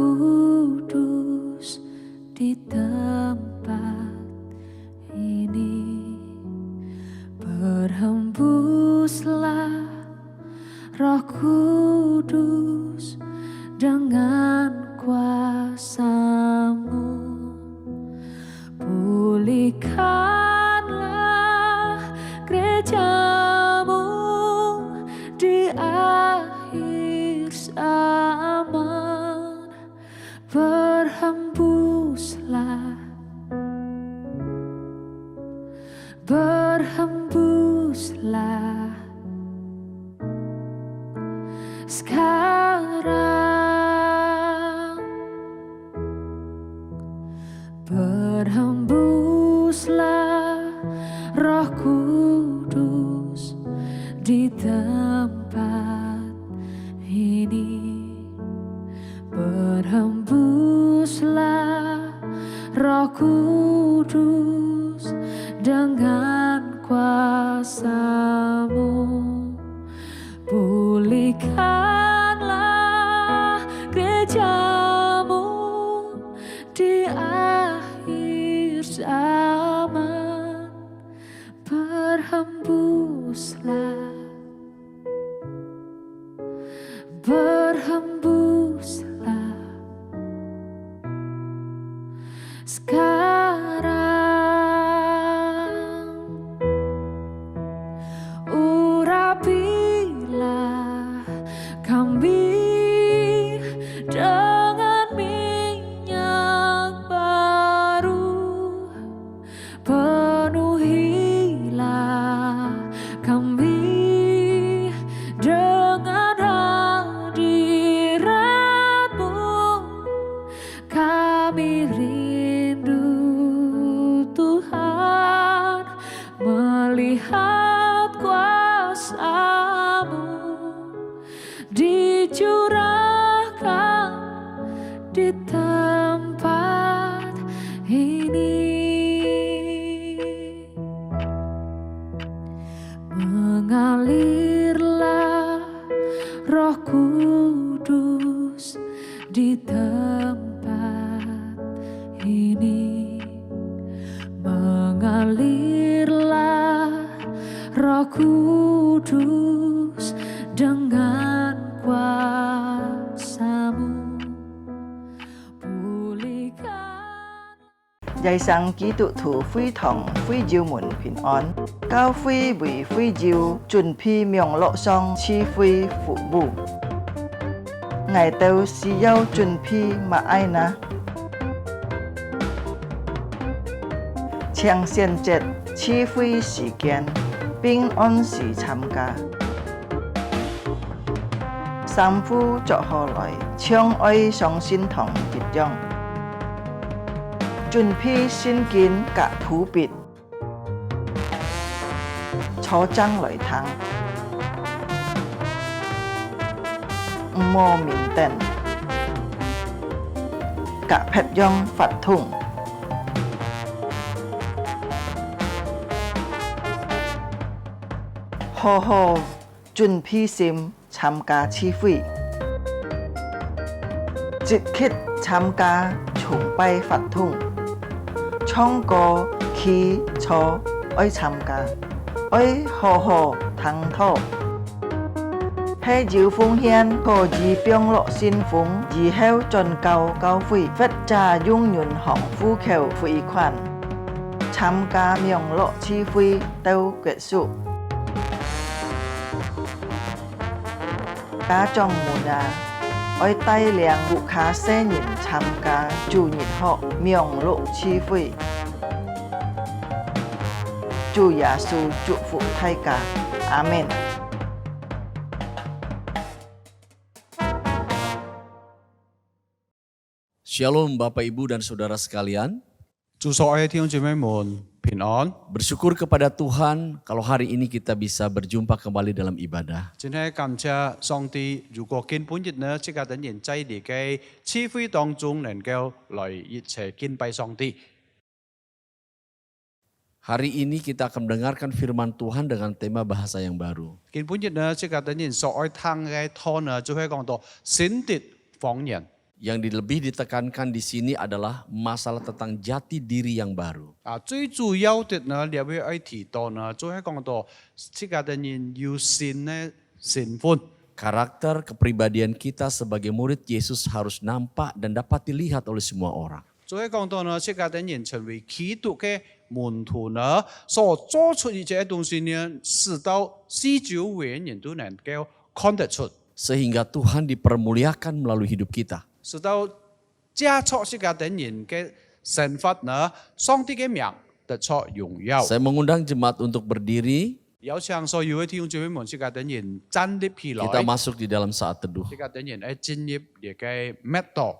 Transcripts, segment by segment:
Kudus di tempat ini. Berhembuslah Roh Kudus dengan kuasa-Mu. Pulihkanlah gereja-Mu di akhir zaman. Berhembuslah, berhembuslah sekarang. Berhembuslah Roh Kudus di tempat ini. Berhembuslah Roh Kudus dengan kuasa-Mu. Pulihkanlah gereja-Mu di akhir zaman. Berhembuslah, berhembuslah sekarang. Urapilah kami dengan minyak baru. Penuhilah kami dengan hadirat-Mu. Kami rindu Tuhan melihat kuasa-Mu dicurahkan di tempat ini. Mengalirlah Roh Kudus di tempat ini. Mengalirlah Roh Kudus dengan kuasa-Mu. Pulihkan. 日生基督徒會堂會照門平安，教會為會照準備名錄上賜會服務。我都是要準備乜愛呢？請選擇賜會時間並按時參加。三夫作何來，將愛上心堂結樣。準備聖經及譜別，初章來聽，唔好面等，及撇樣發通，好好準備心參加聚會，即刻參加崇拜發通。唱歌、祈禱愛參加，愛好好聽禱。喺照奉獻可以並落先鋒，以後進教教會，或者用銀行戶口匯款。參加名錄聚會到結束。家長們啊，愛帶領顧客新人參加主日學名錄聚會。主耶穌祝福大家，阿們。Shalom Bapak Ibu dan Saudara sekalian. 祝所有弟兄姊妹們平安。 Bersyukur kepada Tuhan kalau hari ini kita bisa berjumpa kembali dalam ibadah. 真係感謝上帝，如果今本日呢，即刻等人在你嘅聚會當中能夠來一齊敬拜上帝。 Hari ini kita akan mendengarkan firman Tuhan dengan tema bahasa yang baru. 今本日呢，即刻等人所愛聽嘅課呢，就係講到聖潔方言。Yang lebih ditekankan di sini adalah masalah tentang jati diri yang baru. 最主要的呢，列位愛提到呢，就係講到這個的人有新的身份。 Karakter kepribadian kita sebagai murid Yesus harus nampak dan dapat dilihat oleh semua orang. 就係講到呢，這個的人成為基督嘅門徒呢，所做出一切東西呢，使到四周圍人都能夠看得出， Sehingga Tuhan dipermuliakan melalui hidup kita. 使到加速這個的人嘅身份呢，上帝嘅名得出榮耀。 Saya mengundang jemaat untuk berdiri. 有請所有嘅弟兄姊妹們，這個的人站立起來， Kita masuk di dalam saat teduh. 這個的人係進入呢個麥道。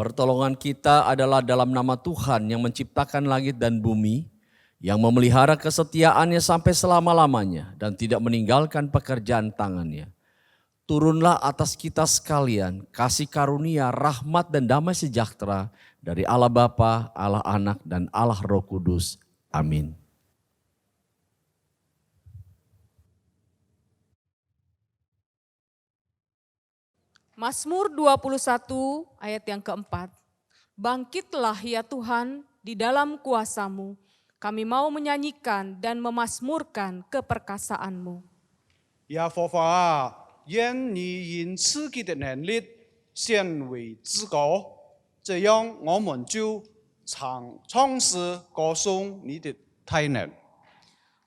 Pertolongan kita adalah dalam nama Tuhan yang menciptakan langit dan bumi, yang memelihara kesetiaannya sampai selama-lamanya dan tidak meninggalkan pekerjaan tangannya. Turunlah atas kita sekalian kasih karunia, rahmat dan damai sejahtera dari Allah Bapa, Allah Anak dan Allah Roh Kudus. Amin. Mazmur 21 ayat yang keempat. Bangkitlah ya Tuhan di dalam kuasa-Mu. Kami mau menyanyikan dan memazmurkan keperkasaan-Mu. 耶和華啊，願你因自己的能力顯為至高，這樣我們就唱詩歌頌你的大能。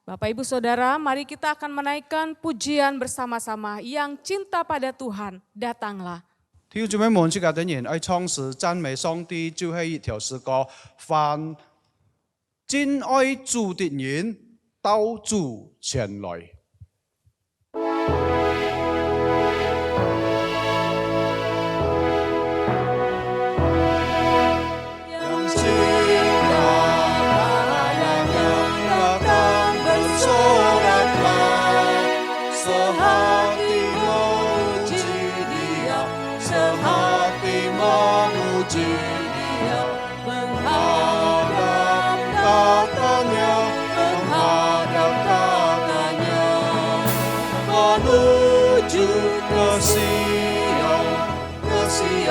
Bapak Ibu Saudara, mari kita akan menaikkan pujian bersama-sama. Yang cinta pada Tuhan, datanglah. 弟兄姊妹們，這個的人愛唱詩讚美上帝，就係一條詩歌。凡真愛主的人，到主前來。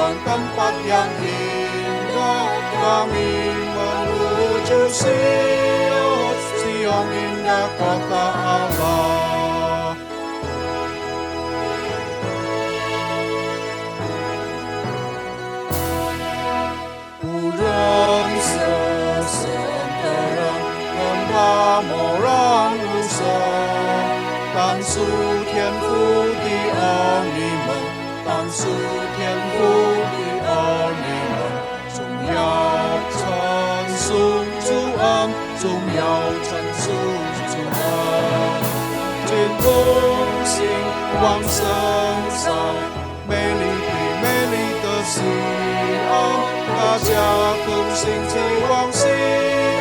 Tempat yang indah kami menuju Sion, Sion indah kota Allah. Burung sesenterang membawa orang lusa, 但属天父的儿女们，但属天父。 总要陈述主恩，君同行往身上，美丽的西安，大家同心期望西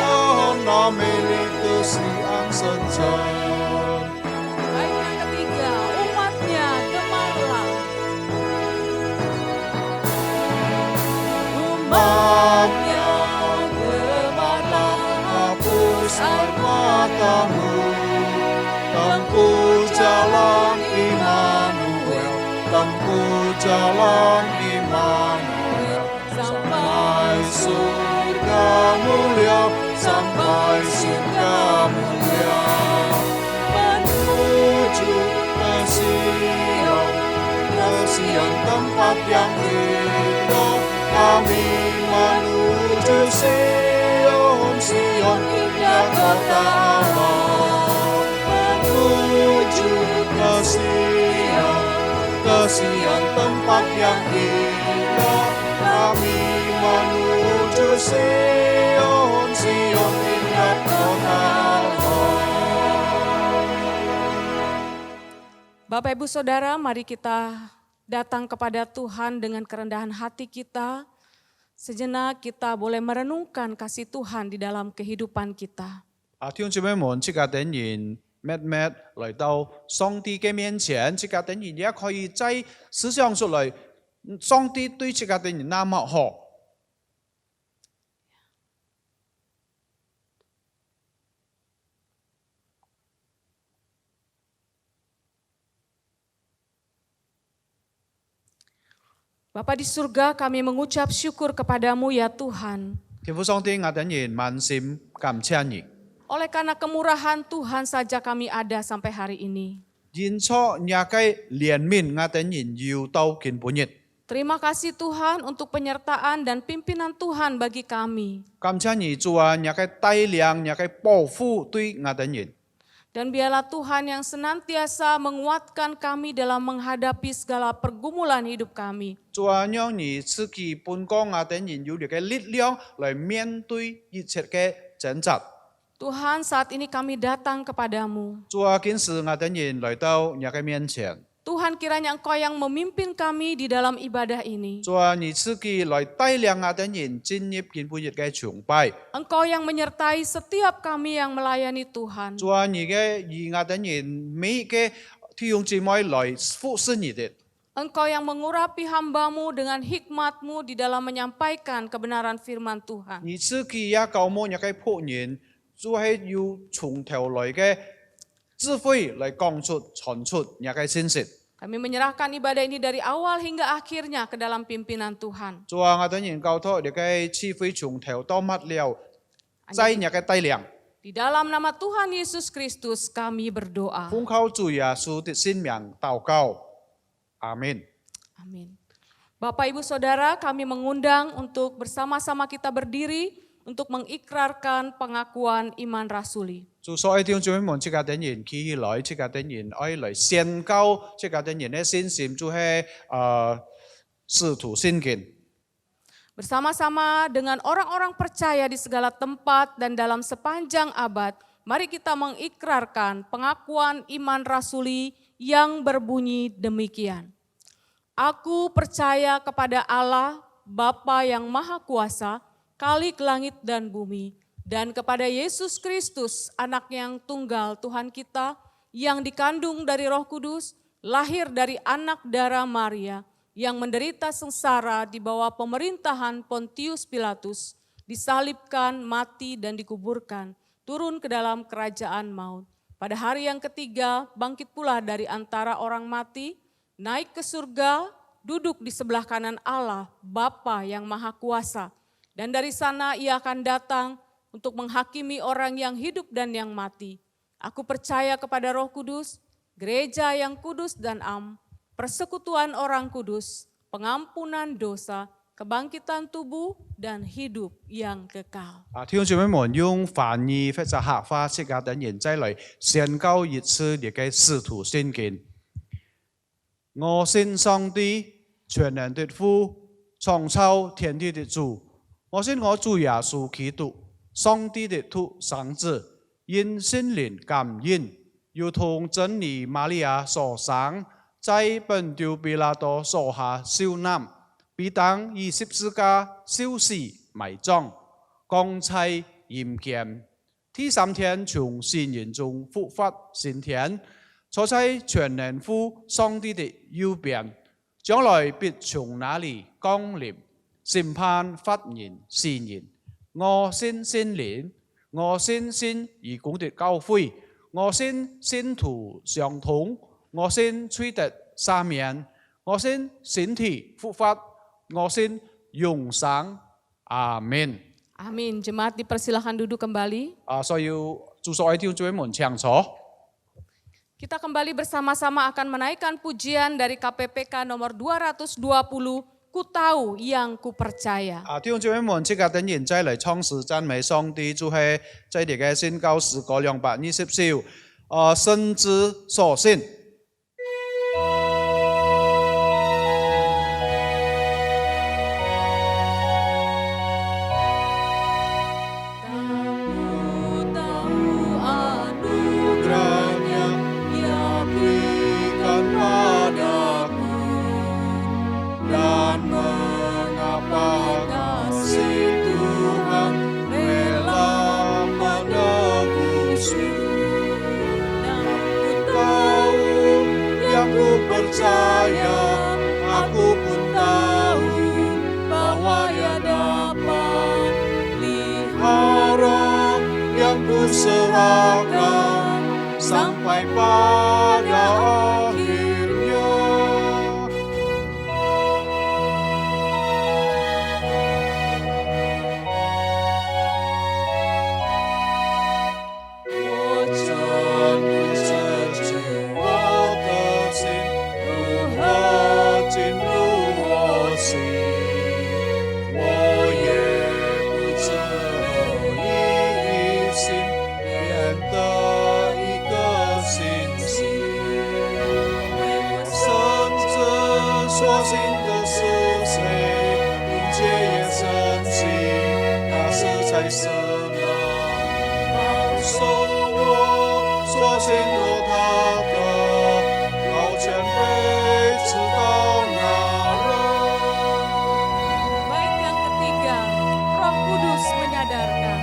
安，那美丽的西安深城。 Baik, yang ketiga, umatnya gemarlah. Umatnya gemarlah, hapuskan matamu, tempuh jalan Immanuel, tempuh jalan Immanuel, sampai surga mulia, sampai surga mulia, menuju ke Sion, ke kasihan tempat yang indah. Kami menuju Sion, Sion indah kota Allah. Menuju ke Sion tempat yang indah. Kami menuju Sion, Sion indah kota Allah. Bapak Ibu Saudara, mari kita datang kepada Tuhan dengan kerendahan hati kita. Sejenak kita boleh merenungkan kasih Tuhan di dalam kehidupan kita. 弟兄姊妹們，即刻等然乜嚟到上帝嘅面前，即刻等然也可以在思想出嚟，上帝對即刻等然那麼好。Bapa di surga, kami mengucap syukur kepadamu ya Tuhan. 天父上帝，我等然萬心感謝你。 Oleh karena kemurahan Tuhan saja kami ada sampai hari ini. 因錯也嘅憐憫，我等然要到見本日。 Terima kasih Tuhan untuk penyertaan dan pimpinan Tuhan bagi kami. 感謝你主啊，也嘅帶領，也嘅保護對我等然。 Dan biarlah Tuhan yang senantiasa menguatkan kami dalam menghadapi segala pergumulan hidup kami. 主啊，讓你自己本講我等然有你嘅力量來面對一切嘅掙扎。 Tuhan, saat ini kami datang kepadamu. 主啊，今時我等然來到你嘅面前。 Tuhan, kiranya Engkau yang memimpin kami di dalam ibadah ini. 主啊，你自己來帶領我等然進入見本日嘅崇拜。 Engkau yang menyertai setiap kami yang melayani Tuhan. 主啊，你嘅以我等然每嘅弟兄姊妹來服侍你的。 Engkau yang mengurapi hamba-Mu dengan hikmat-Mu di dalam menyampaikan kebenaran firman Tuhan. 你自己也教我一個僕人，主係要從頭來嘅智慧來講出、傳出一個信息。 Kami menyerahkan ibadah ini dari awal hingga akhirnya ke dalam pimpinan Tuhan. 主啊，我等然交託你嘅智慧從頭到末了，在一個帶領。 Di dalam nama Tuhan Yesus Kristus kami berdoa. 奉靠主耶穌的聖名禱告，阿門。 Amin. Bapak Ibu Saudara, kami mengundang untuk bersama-sama kita berdiri untuk mengikrarkan pengakuan iman rasuli. 主所有弟兄姊妹們，即刻等然企起來，即刻等然愛來宣告，即刻等然嘅信心就係使徒信經。 Bersama-sama dengan orang-orang percaya di segala tempat dan dalam sepanjang abad, mari kita mengikrarkan pengakuan iman rasuli yang berbunyi demikian. Aku percaya kepada Allah, Bapa yang Maha Kuasa, Khalik langit dan bumi, dan kepada Yesus Kristus, anak yang tunggal Tuhan kita, yang dikandung dari Roh Kudus, lahir dari anak darah Maria, yang menderita sengsara di bawah pemerintahan Pontius Pilatus, disalibkan, mati dan dikuburkan, turun ke dalam kerajaan maut. Pada hari yang ketiga, bangkit pula dari antara orang mati, naik ke surga, duduk di sebelah kanan Allah, Bapa yang Maha Kuasa. Dan dari sana ia akan datang untuk menghakimi orang yang hidup dan yang mati. Aku percaya kepada Roh Kudus, gereja yang kudus dan am, persekutuan orang kudus, pengampunan dosa, kebangkitan tubuh, dan hidup yang kekal. 弟兄姊妹們，用梵語或者客話即刻等然再來宣告一次你嘅使徒信經。我信上帝，全能的父，創造天地的主。我信我主耶穌基督，上帝的獨生子，因聖靈感應，如同真理瑪利亞所生，在本丟比拉多手下受難，被當以十字架受死埋葬，降在陰間，第三天從死人中復活升天，坐在全能父上帝的右邊，將來必從那裡降臨，審判活人死人。我信聖靈，我信義工的教會，我信聖徒相通，我信罪得赦免，我信身體復活，我信永生。阿門。 Amin. Jemaat dipersilakan duduk kembali. 所以主所愛弟兄姊妹們唱錯。Kita kembali bersama-sama akan menaikkan pujian dari KPPK nomor 220, Ku Tahu Yang Ku Percaya. 弟兄姊妹們，即刻等然再嚟創始讚美上帝，就係在哋嘅宣教士嗰220兆，神之所信。Percaya, aku pun tahu bahwa ia dapat pelihara yang ku serahkan sampai pada akhirnya. Bait yang ketiga, Roh Kudus menyadarkan.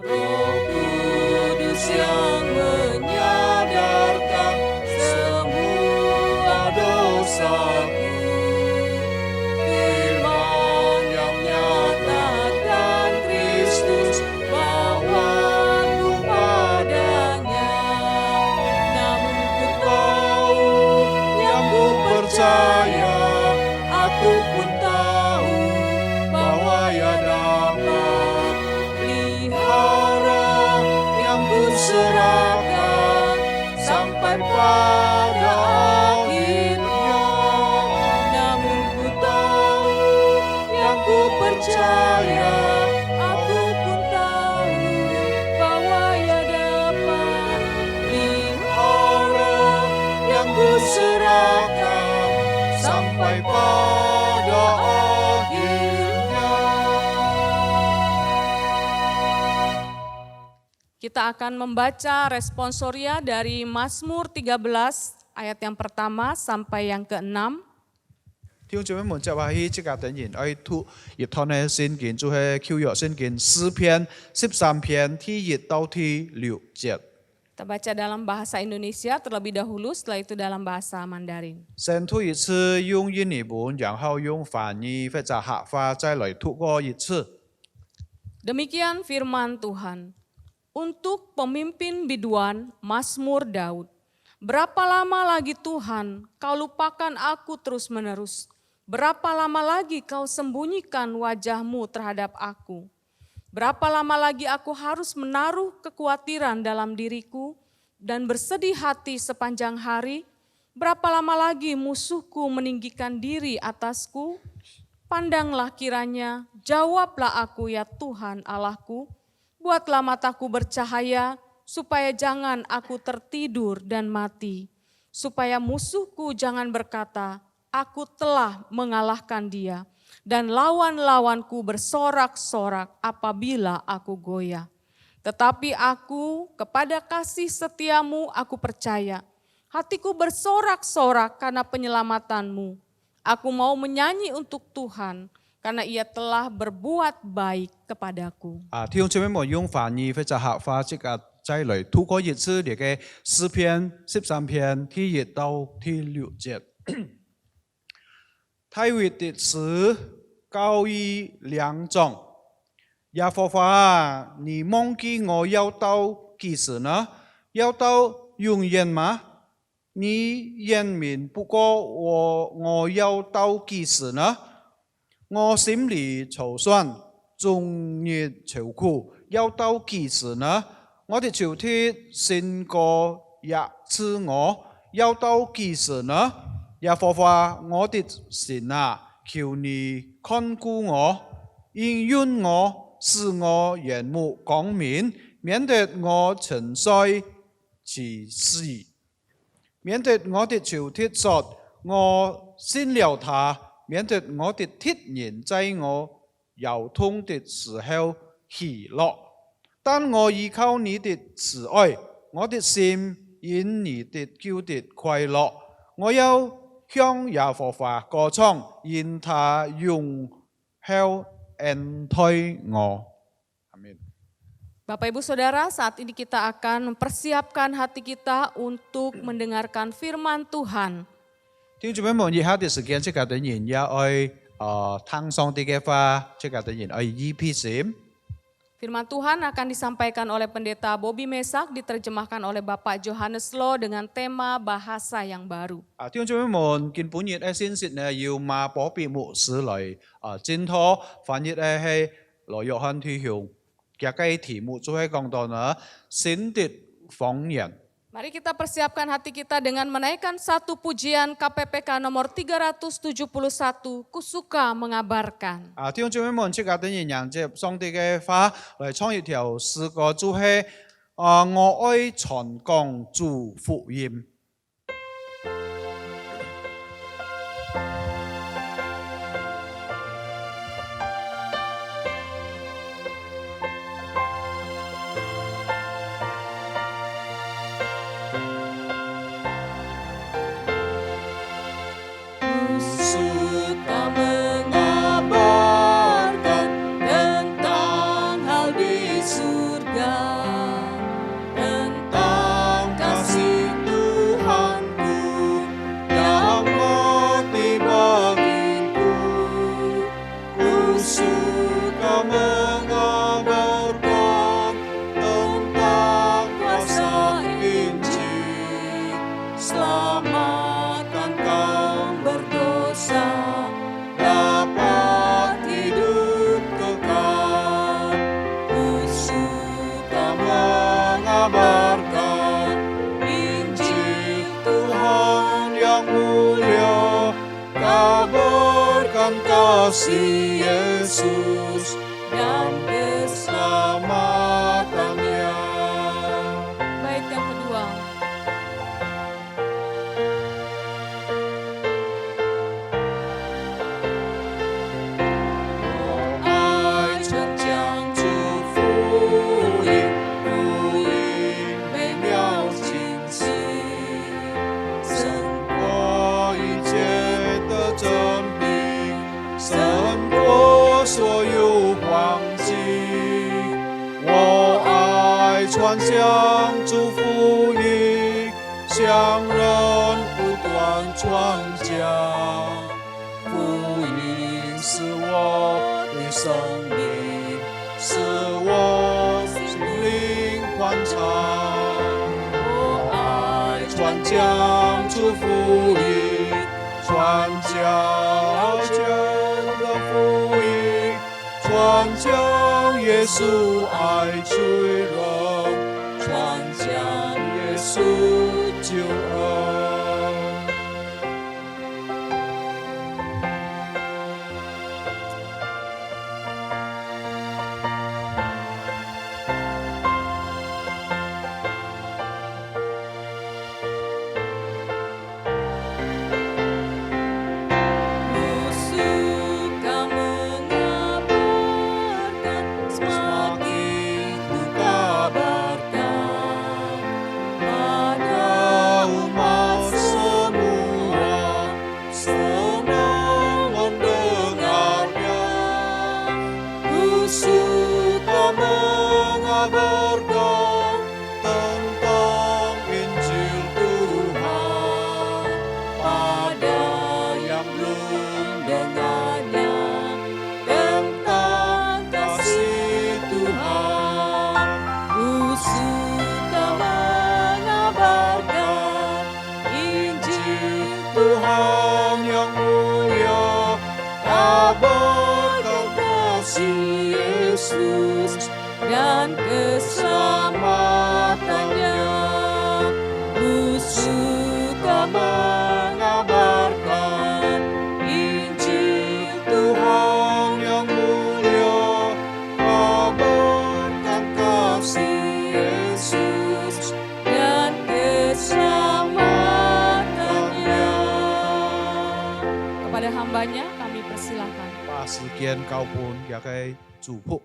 Roh Kudus yang menyadarkan semua dosaku, firman yang menyatakan Kristus bawaku padanya. Namun ku tahu yang ku percaya, aku pun tahu bahwa ia dapat pelihara yang ku serahkan sampai pada akhirnya. Namun ku tahu yang ku percaya, aku pun tahu bahwa ia dapat pelihara yang ku serahkan sampai pada akhirnya. Kita akan membaca responsoria dari Mazmur 13 ayat yang pertama sampai yang ke-6. 弟兄姊妹們，接下去即刻等然愛讀葉堂嘅聖經，就係舊約聖經詩篇13篇第1到第6節。 Kita baca dalam bahasa Indonesia terlebih dahulu, setelah itu dalam bahasa Mandarin. 先讀一次用印尼文，然後用翻譯或者客話再來讀過一次。 Demikian firman Tuhan. Untuk pemimpin biduan, Mazmur Daud. Berapa lama lagi Tuhan kau lupakan aku terus-menerus? Berapa lama lagi kau sembunyikan wajahmu terhadap aku? Berapa lama lagi aku harus menaruh kekhawatiran dalam diriku dan bersedih hati sepanjang hari? Berapa lama lagi musuhku meninggikan diri atasku? Pandanglah kiranya, jawablah aku ya Tuhan Allahku. Buatlah mataku bercahaya, supaya jangan aku tertidur dan mati. Supaya musuhku jangan berkata, aku telah mengalahkan dia. Dan lawan-lawanku bersorak-sorak apabila aku goyah. Tetapi aku kepada kasih setiamu aku percaya. Hatiku bersorak-sorak karena penyelamatanmu. Aku mau menyanyi untuk Tuhan, karena ia telah berbuat baik kepadaku. 弟兄姊妹們，用翻譯或者客話即刻再來讀過一次呢個詩篇13篇第1到第6節。大衛的詩高於兩種，耶和華，你忘記我要到幾時呢？要到永遠嗎？你憐憫不過我要到幾時呢？我心裏籌算，終日愁苦，要到幾時呢？我哋朝天勝過日子我，要到幾時呢？耶和華我的神啊，求你看顧我，應允我，使我眼目光明，免得我沉睡其死。免得我的朝天說，我信了他，免得我的敵人在我腰痛的時候喜樂。但我依靠你的慈愛，我的心因你的救的快樂。我要向耶和華歌唱，因他永遠恩待我。Amin. Bapak Ibu Saudara, saat ini kita akan mempersiapkan hati kita untuk mendengarkan firman Tuhan. 弟兄姊妹們，以下嘅時間，即係當然要愛聽上帝嘅話，即係當然愛預備。 Firman Tuhan akan disampaikan oleh Pendeta Bobby Mesak, diterjemahkan oleh Bapak Johannes Lo dengan tema bahasa yang baru. 弟兄姊妹們，見本日嘅信息呢，要馬保庇牧師嚟證妥，翻譯嘅係羅約翰弟兄，嘅嘅題目就係講到呢，神的方言。 Mari kita persiapkan hati kita dengan menaikkan satu pujian KPPK nomor 371, Ku Suka Mengabarkan. 弟兄姊妹們，即係當然迎接上帝嘅話嚟唱一條詩歌，就係我愛傳講主福音。 Suka mengabarkan tentang hal di surga, tentang kasih Tuhanku yang mati bagiku. Ku suka mengabarkan tentang kuasa Injil, selamatkan kaum berdosa, dapat hidup kekal. Ku suka mengabarkan Injil Tuhan yang mulia, kabarkan kasih Yesus dan keselamatannya. Bait yang kedua. Ai chân chang祝福音，福音美妙惊喜，胜过一切的真理，胜过所有环境。我爱传讲主福音，向人不断传讲。福音是我的生命，是我心灵欢畅。我爱传讲主福音，传讲真的福音，传讲耶稣爱罪人，传讲耶稣救恩。 Ku suka mengabarkan, semakin ku kabarkan pada umat semua senang mendengarnya. Ku suka mengabarkan tentang Injil Tuhan pada yang belum dengarnya, tentang kasih Tuhan. Ku suka mengabarkan Injil Tuhan yang mulia, kabarkan kasih Yesus dan keselamatannya. Suka mengabarkan Injil Tuhan yang mulia, kabarkan kasih Yesus dan keselamatannya. Kepada hambanya kami persilahkan. 把時間交伴，也嘅祝福。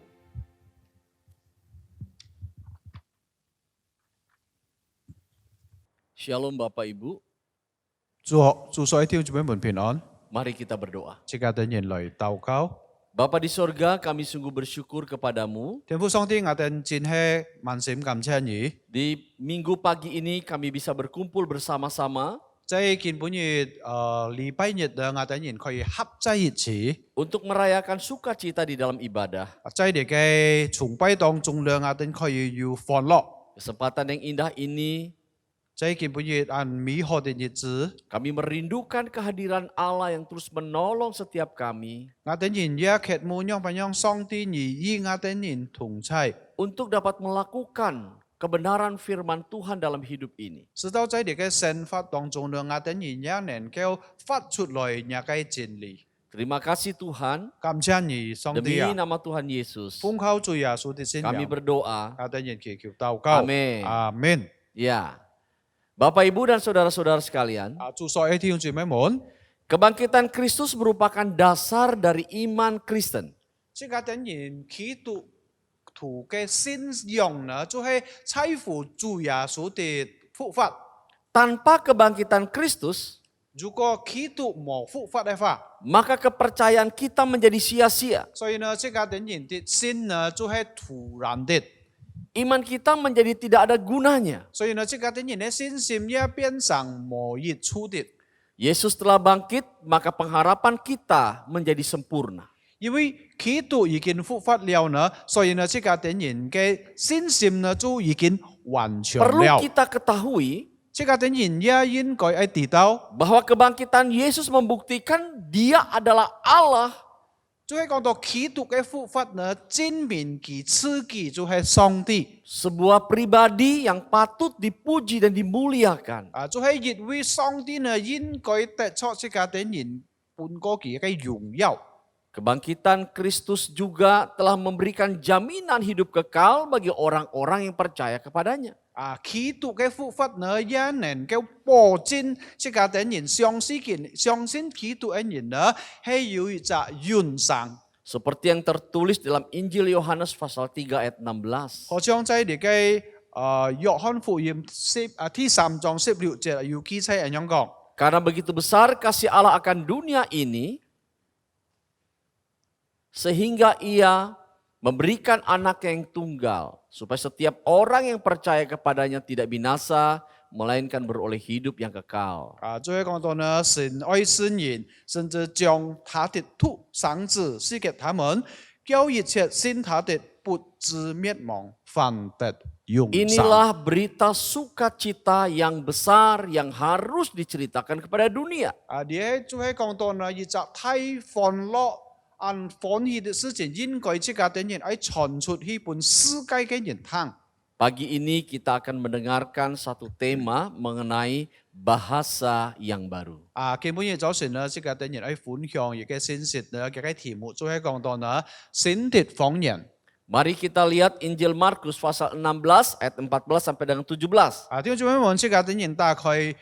Shalom Bapak Ibu, 祝所有弟兄姊妹們平安， mari kita berdoa. 即刻等人來禱告。 Bapa di sorga, kami sungguh bersyukur kepadamu. 天父上帝，我哋真係萬心感謝你。 Di minggu pagi ini kami bisa berkumpul bersama-sama 即係見本日禮拜日啊，我哋人可以合在一起。 untuk merayakan sukacita di dalam ibadah. 即係嘅崇拜當中咧，我哋可以有歡樂。 Kesempatan yang indah ini 即係見本日按美好嘅日子， kami merindukan kehadiran Allah yang terus menolong setiap kami 我哋人也渴慕讓朋友上帝而與我哋人同在。 untuk dapat melakukan kebenaran firman Tuhan dalam hidup ini. 直到在你嘅生活當中咧，我哋人也能夠發出來你嘅真理。 Terima kasih Tuhan, 感謝你，上帝 demi 啊！ nama Tuhan Yesus, 奉靠主耶穌的聖 kami 名， berdoa. 我哋人祈求禱告。 Amin. 阿門。 Ya, Bapak Ibu dan saudara-saudara sekalian, 祝所有弟兄姊妹們， kebangkitan Kristus merupakan dasar dari iman Kristen. 即係等人基督徒嘅信仰呢，就係財富主耶穌的復活。 Tanpa kebangkitan Kristus, 如果基督冇復活嘅話， maka kepercayaan kita menjadi sia-sia. 所以呢，即係等人的信呢，就係徒然的。 Iman kita menjadi tidak ada gunanya. 所以呢，即係等人嘅信心也變成冇益處的。 Yesus telah bangkit, maka pengharapan kita menjadi sempurna. 因為基督已經復活了呢，所以呢，即係等人嘅信心呢，就已經完全 Perlu 了。 kita ketahui 即係等人也應該要知道。 bahwa kebangkitan Yesus membuktikan Dia adalah Allah. 就係講到基督嘅復活呢，證明佢自己就係上帝。 Sebuah pribadi yang patut dipuji dan dimuliakan. 就係因為上帝呢應該得出即係等人半個佢嘅榮耀。 Kebangkitan Kristus juga telah memberikan jaminan hidup kekal bagi orang-orang yang percaya kepadanya. 基督嘅復活呢，也能夠保證即係等人相信基督嘅人呢，係有一隻永生。 Seperti yang tertulis dalam Injil Yohanes pasal 3 ayat 16. 好像在你嘅約翰福音第3章16節有記載咁樣講。 Karena begitu besar kasih Allah akan dunia ini, sehingga Ia memberikan anak yang tunggal, supaya setiap orang yang percaya kepadanya tidak binasa, melainkan beroleh hidup yang kekal. 最後講到呢，神愛世人，甚至將他的獨生子賜給他們，叫一切信他的不至滅亡，反得永生。 Inilah berita sukacita yang besar yang harus diceritakan kepada dunia. 啲就係講到呢，一隻太歡樂、歡喜的事情，應該即刻等人喺傳出去本世界嘅人聽。 Pagi ini kita akan mendengarkan satu tema mengenai bahasa yang baru. 基本嘢早晨呢，即刻等人喺分享亦嘅信息呢，嘅題目就係講到呢，新的方言。 Mari kita lihat Injil Markus pasal 16 ayat 14 sampai dengan 17. 弟兄姊妹們，即刻等人打開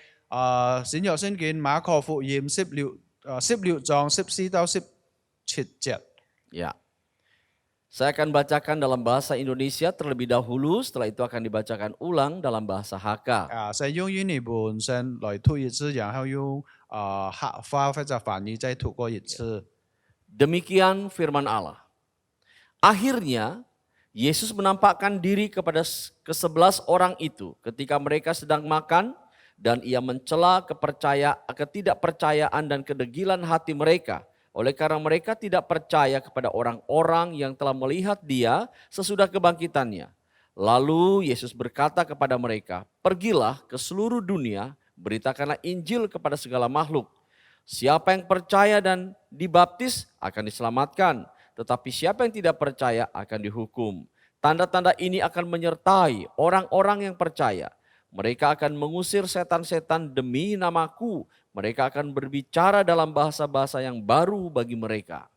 新約聖經馬可福音16章14到17節。 Ya. Saya akan bacakan dalam bahasa Indonesia terlebih dahulu, setelah itu akan dibacakan ulang dalam bahasa Hakka. 先用英語本身來讀一次，然後用客話或者翻譯再讀過一次。 Demikian firman Allah. Akhirnya Yesus menampakkan diri kepada ke-11 orang itu ketika mereka sedang makan, dan Ia mencela ketidakpercayaan dan kedegilan hati mereka. Oleh karena mereka tidak percaya kepada orang-orang yang telah melihat Dia sesudah kebangkitannya. Lalu Yesus berkata kepada mereka, "Pergilah ke seluruh dunia, beritakanlah Injil kepada segala makhluk. Siapa yang percaya dan dibaptis akan diselamatkan, tetapi siapa yang tidak percaya akan dihukum. Tanda-tanda ini akan menyertai orang-orang yang percaya. Mereka akan mengusir setan-setan demi namaku. Mereka akan berbicara dalam bahasa-bahasa yang baru bagi mereka.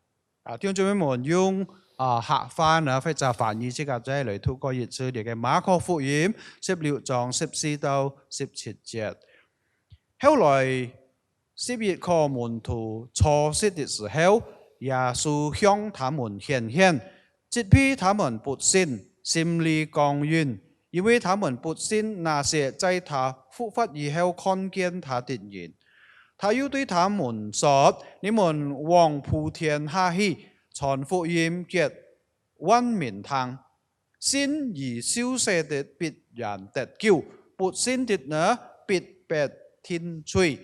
弟兄姊妹們用客翻或者翻譯即個仔嚟透過耶穌哋嘅馬可福音16章14到17節。後來11個門徒初識的時候，耶穌向他們顯現，責備他們不信，心裡剛硬，因為他們不信那些在他復活以後看見他的人。他又對他們說：你們往普天下去，傳福音給萬民聽。信而消逝的必然得救，不信的呢必被天罪。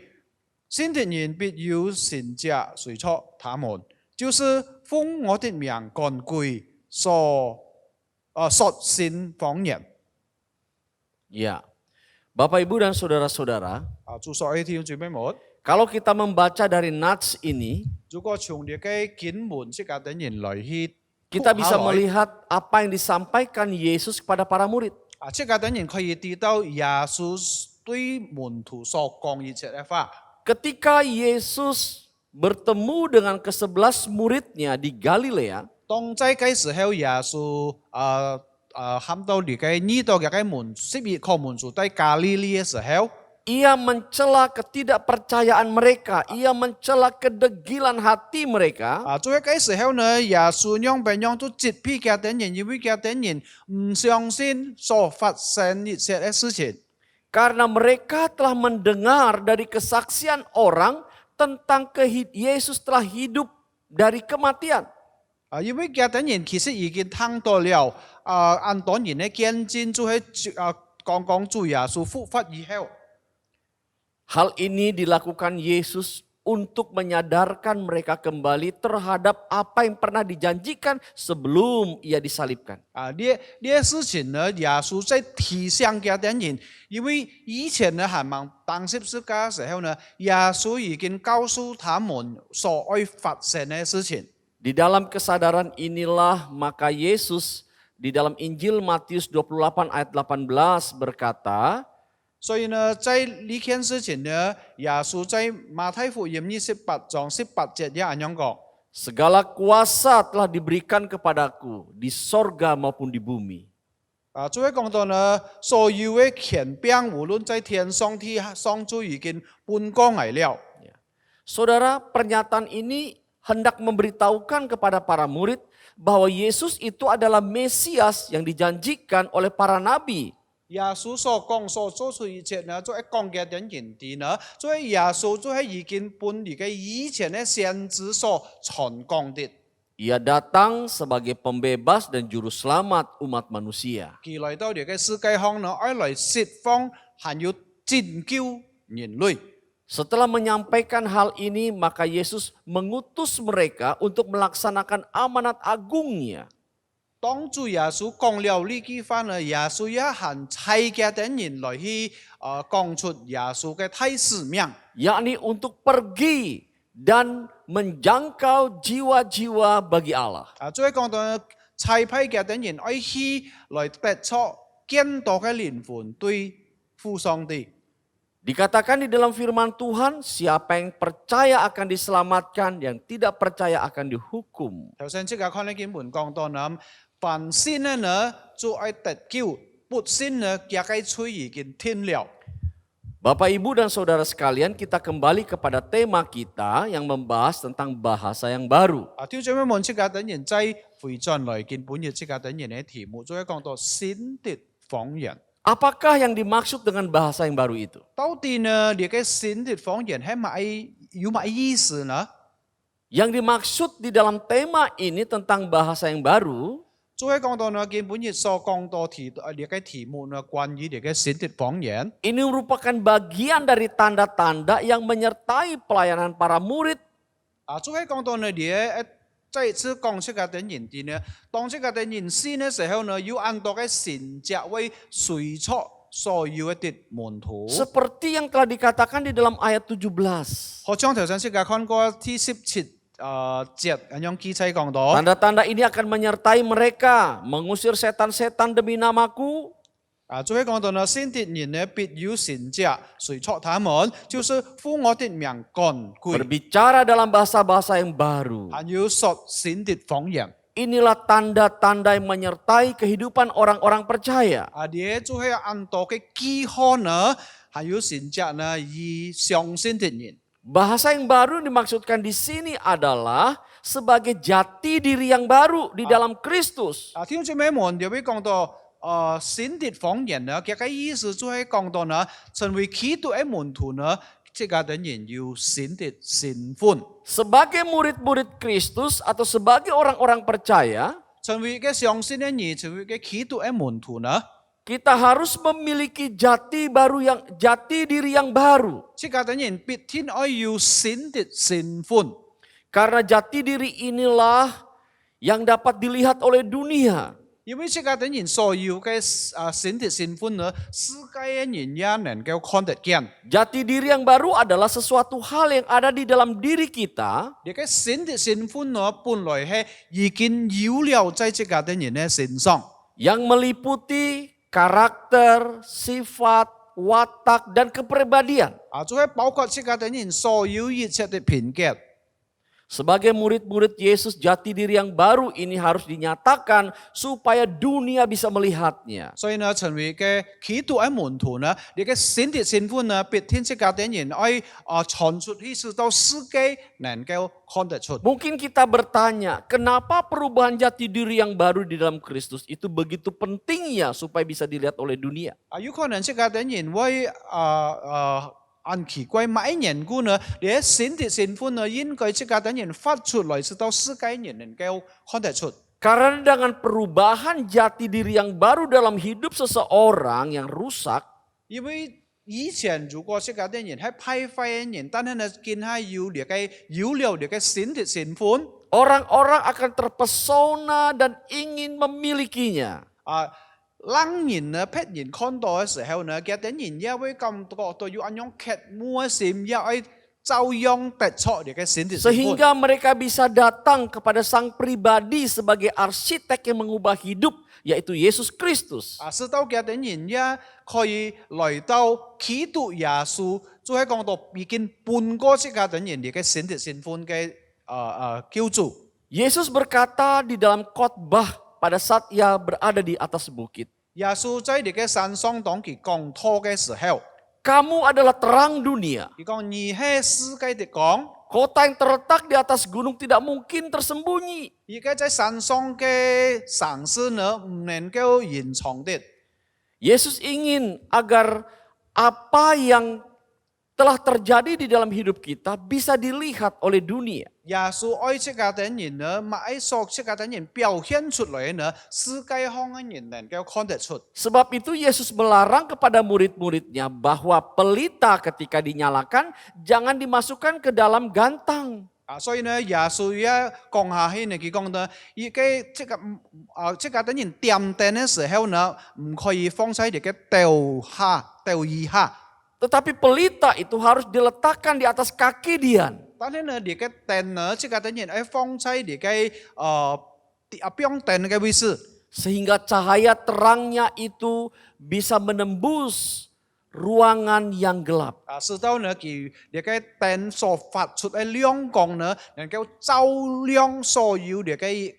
信的人必有神者隨從他們，就是奉我的名趕鬼，說信方言。 Ya, Bapak Ibu dan saudara-saudara, 祝所有弟兄姊妹們， kalau kita membaca dari nats ini, 如果從你嘅經文即個等人來去 kita bisa melihat apa yang disampaikan Yesus kepada para murid. 即個等人可以知道耶穌對門徒所講一切嘅話。 Ketika Yesus bertemu dengan ke-11 muridnya di Galilea, 當在嗰時候，耶穌喊到你嘅呢度嘅門12個門徒在加利利嘅時候， ia mencela ketidakpercayaan mereka, ia mencela kedegilan hati mereka. 在嗰時候呢，耶穌讓別人都責備嘅等人，因為嘅等人唔相信所發生一切嘅事情。 Karena mereka telah mendengar dari kesaksian orang tentang Yesus telah hidup dari kematian. 因為嘅等人其實已經聽到了，按當然嘅見證就係講主耶穌復活以後。 Hal ini dilakukan Yesus untuk menyadarkan mereka kembali terhadap apa yang pernah dijanjikan sebelum ia disalibkan. 呢事情呢，耶穌在提醒嘅等人，因為以前呢還冇當十字架嘅時候呢，耶穌已經告訴他們所會發生嘅事情。 Di dalam kesadaran inilah maka Yesus di dalam Injil Matius 28 ayat 18 berkata, 所以呢，在呢件事情呢，耶穌在馬太福音28章18節也咁樣講。 segala kuasa telah diberikan kepadaku di sorga maupun di bumi. 最後講到呢，所有嘅權柄無論在天上地上都已經搬過嚟了。 Saudara, pernyataan ini hendak memberitahukan kepada para murid bahwa Yesus itu adalah Mesias yang dijanjikan oleh para nabi. 耶穌所講所做出一切呢，就係講嘅人哋呢，所以耶穌就係已經本嚟嘅以前嘅先知所傳講的。 Ia datang sebagai pembebas dan juru selamat umat manusia. 佢嚟到呢個世界上呢，愛嚟釋放還要拯救人類。 Setelah menyampaikan hal ini, maka Yesus mengutus mereka untuk melaksanakan amanat agungnya. 當主耶穌講了呢句話呢，耶穌也行差嘅等人來去講出耶穌嘅大使命， yakni untuk pergi dan menjangkau jiwa-jiwa bagi Allah. 再講到差派嘅等人愛去來得出更多嘅靈魂對父上帝。 Dikatakan di dalam firman Tuhan, siapa yang percaya akan diselamatkan, yang tidak percaya akan dihukum. 頭先即係看呢經文講到呢，凡信嘅呢就愛得救，不信呢也該罪已經天了。 Bapak, Ibu, dan Saudara sekalian, kita kembali kepada tema kita yang membahas tentang bahasa yang baru. 弟兄姊妹們，即係等人在回轉來見本日即係等人嘅題目，再講到新的方言。 Apakah yang dimaksud dengan bahasa yang baru itu? 到底呢，呢個新的方言係咪有乜意思呢？ Yang dimaksud di dalam tema ini tentang bahasa yang baru, 再講到呢，見本日所講到呢個題目呢，關於呢個新的方言。 ini merupakan bagian dari tanda-tanda yang menyertai pelayanan para murid. 再講到呢，再次講這個等人啲呢，當這個等人信嘅時候呢，要按到嘅神者為隨從所有嘅門徒。 Seperti yang telah dikatakan di dalam ayat 17. 好像頭先即係看過第17節咁樣記載講到。 Tanda-tanda ini akan menyertai mereka, mengusir setan-setan demi namaku. 最後講到呢，先敵人呢必有神者，隨從他們，就是呼我的名趕鬼， Berbicara dalam bahasa-bahasa yang baru. 還有說先敵方言。 Inilah tanda-tanda yang menyertai kehidupan orang-orang percaya. 啲就係按到嘅記號呢，還有神者呢以相信的人。 Bahasa yang baru yang dimaksudkan di sini adalah sebagai jati diri yang baru di dalam Kristus. 聽住咩門就會講到，先敵方言呢，佢嘅意思就係講到呢，成為基督嘅門徒呢，即係等人要先敵身份。 Sebagai murid-murid Kristus atau sebagai orang-orang percaya, 成為嘅相信嘅人，成為嘅基督嘅門徒呢， kita harus memiliki jati diri yang baru. 即係等人必天愛要先敵身份。 Karena jati diri inilah yang dapat dilihat oleh dunia. 因為即係等人所要嘅先敵身份呢，世界嘅人也能夠看得見。 Jati diri yang baru adalah sesuatu hal yang ada di dalam diri kita 你嘅先敵身份呢，本來係已經有了在即係等人嘅身上。 yang meliputi karakter, sifat, watak, dan kepribadian. 就係包括即係等人所有一切嘅品格。 Sebagai murid-murid Yesus, jati diri yang baru ini harus dinyatakan supaya dunia bisa melihatnya. 所以呢，成為嘅基督嘅門徒呢，你嘅先敵身份呢，必天即係等人愛傳出去，使到世界能夠看得出。 Mungkin kita bertanya, kenapa perubahan jati diri yang baru di dalam Kristus itu begitu pentingnya supaya bisa dilihat oleh dunia? 有可能即係等人會按奇怪乜嘢緣故呢？你嘅先敵身份呢，應該即係等人發出來，使到世界人能夠看得出。 Karena dengan perubahan jati diri yang baru dalam hidup seseorang yang rusak, 因為以前如果即係等人係派廢嘅人，但係呢見係有了你嘅先敵身份。 orang-orang akan terpesona dan ingin memilikinya. 冷人呢，別人看到嘅時候呢，佢等人也會感覺到要按樣渴慕嘅心，也會照樣得出你嘅先敵身份。 Sehingga mereka bisa datang kepada sang pribadi sebagai arsitek yang mengubah hidup, yaitu Yesus Kristus. 使到佢等人也可以來到基督耶穌，就係講到已經半個即係等人哋嘅先敵身份嘅救主。 Yesus berkata di dalam khotbah pada saat ia berada di atas bukit. 耶穌在你嘅山上當佢講道嘅時候， Kamu adalah terang dunia. 佢講你係世界的光， Kota yang terletak di atas gunung tidak mungkin tersembunyi. 而家在山上嘅城市呢，唔能夠隱藏的。 Yesus ingin agar apa yang telah terjadi di dalam hidup kita bisa dilihat oleh dunia. 耶穌愛即係等人呢，唔係所即係等人表現出來呢，世界上嘅人能夠看得出。 Sebab itu Yesus melarang kepada murid-muridnya bahwa pelita ketika dinyalakan jangan dimasukkan ke dalam gantang. 所以呢，耶穌也講下去呢，佢講呢，而家即係等人點燈嘅時候呢，唔可以放喺你嘅吊椅下。 Tetapi pelita itu harus diletakkan di atas kaki Dian. 但係呢，你嘅燈呢，即係等人喺放喺你嘅邊燈嘅位置， Sehingga cahaya terangnya itu bisa menembus ruangan yang gelap. 使到呢佢你嘅燈所發出嘅亮光呢，能夠照亮所有你嘅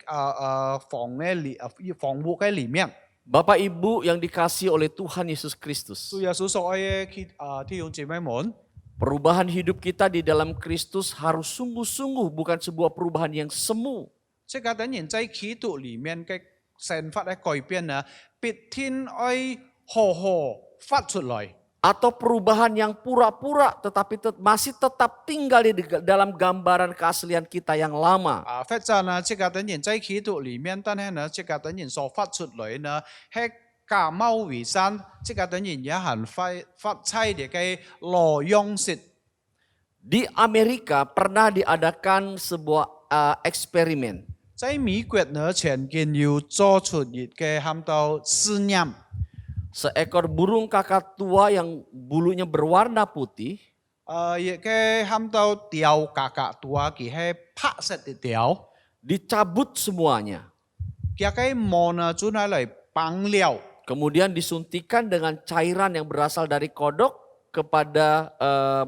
房屋嘅裡面。 Bapak Ibu yang dikasihi oleh Tuhan Yesus Kristus. 主耶穌所愛嘅弟兄姊妹們， Perubahan hidup kita di dalam Kristus harus sungguh-sungguh, bukan sebuah perubahan yang semu. 即係等人在基督裡面嘅想法嘅改變呢，必天愛好好發出來。 Atau perubahan yang pura-pura tetapi masih tetap tinggal di dalam gambaran keaslian kita yang lama. 或者呢，即係等人在基督裡面，但係呢，即係等人所發出來呢，係假冒為善，即係等人也係發出嚟嘅內容式。 Di Amerika pernah diadakan sebuah eksperimen. 在美國呢，曾經有做出一個喊到試驗。 Seekor burung kakak tua yang bulunya berwarna putih 亦嘅喊到掉格格多，佢係拍實嘅掉， dicabut semuanya. 佢嘅毛呢，主拿嚟綁了。 Kemudian disuntikan dengan cairan yang berasal dari kodok kepada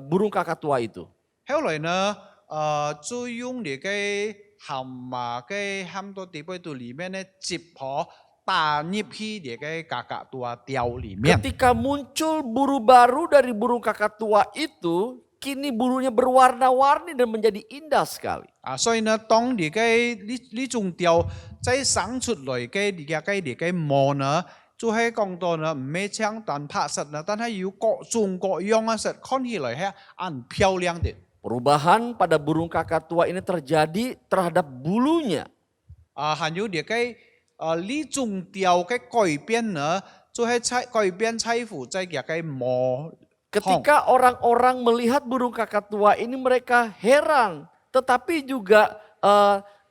burung kakatua itu. 後來呢，就用呢個喊到地杯度裡面呢，接可打入去呢個格格多掉裡面。 Ketika muncul buru baru dari burung kakatua itu, kini burunya berwarna-warni dan menjadi indah sekali. 所以呢，當呢種掉再生出來嘅呢個毛呢，就係講到呢，唔係像單拍實呢，但係有各種各樣嘅實，看起來係很漂亮的。 Perubahan pada burung kakatua ini terjadi terhadap bulunya. 還有呢種掉嘅改變呢，就係改變財富在呢個毛。 Ketika orang-orang melihat burung kakatua ini mereka heran, tetapi juga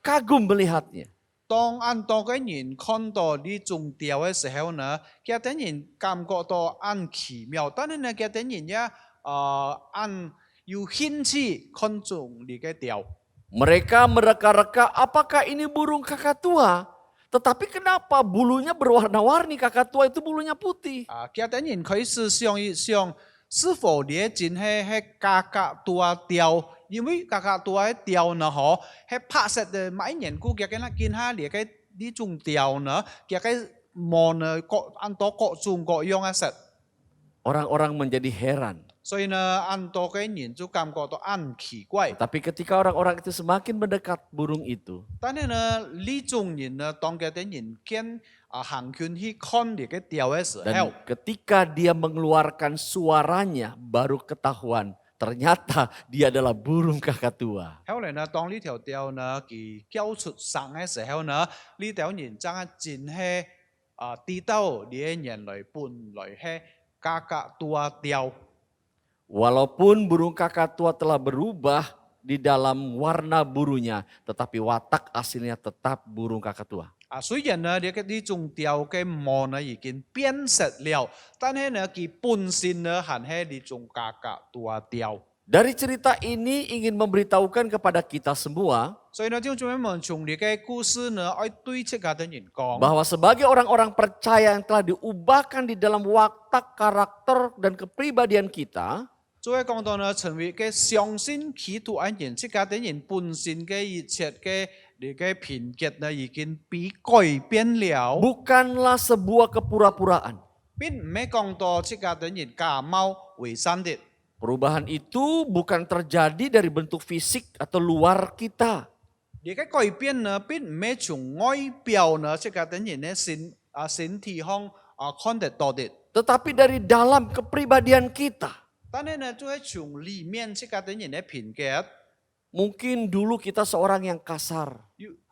kagum melihatnya. 當個人看到呢種掉嘅時候呢，佢啲人感覺到很奇妙，但係呢，佢啲人也很有興趣看中呢個掉。 Mereka mereka-reka apakah ini burung kakatua? Tetapi kenapa bulunya berwarna-warni, kakatua itu bulunya putih? 佢啲人佢是想一想，是否呢真係格格多掉？ 因為格格多嘅掉呢，係拍實嘅每年估計嘅見下呢種掉呢，嘅毛呢按多各種各樣嘅實， Orang-orang menjadi heran. 所以呢按多嘅人就感覺到很奇怪。 Tapi ketika orang-orang itu semakin mendekat burung itu, 但係呢種人呢，當嘅啲人見行權去看呢個掉嘅時 dan 候， ketika dia mengeluarkan suaranya, baru ketahuan ternyata dia adalah burung kakatua. 後來呢，當呢條掉呢佢叫出聲嘅時候呢，呢條人真係真係知道呢啲人來本來係格格多掉。 Walaupun burung kakatua telah berubah di dalam warna burunya, tetapi watak aslinya tetap burung kakatua. 雖然呢呢種掉嘅毛呢已經變實了，但係呢佢本身呢還係呢種格格多掉。 Dari cerita ini ingin memberitahukan kepada kita semua 所以呢，弟兄姊妹們從呢個故事呢，愛對這個的人講。 bahwa sebagai orang-orang percaya yang telah diubahkan di dalam watak, karakter, dan kepribadian kita, 作為講到呢，成為嘅相信基督嘅人，這個的人本身嘅一切嘅呢個品格呢，已經被改變了， bukanlah sebuah kepura-puraan. 並唔係講到這個的人假冒偽善的。 Perubahan itu bukan terjadi dari bentuk fisik atau luar kita. 呢個改變呢，並唔係從外表呢，這個的人呢身體上看得到的， Tetapi dari dalam kepribadian kita. 但係呢，就係從裡面這個的人的品格。 Mungkin dulu kita seorang yang kasar.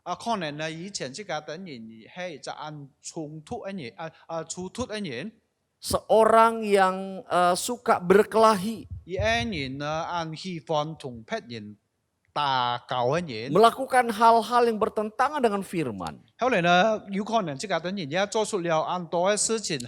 可能呢，以前這個的人係就按衝突嘅人，衝突嘅人， Seorang yang suka berkelahi. 而人呢按喜歡同別人打交嘅人， Melakukan hal-hal yang bertentangan dengan firman. 後來呢，有可能這個的人也做出了很多嘅事情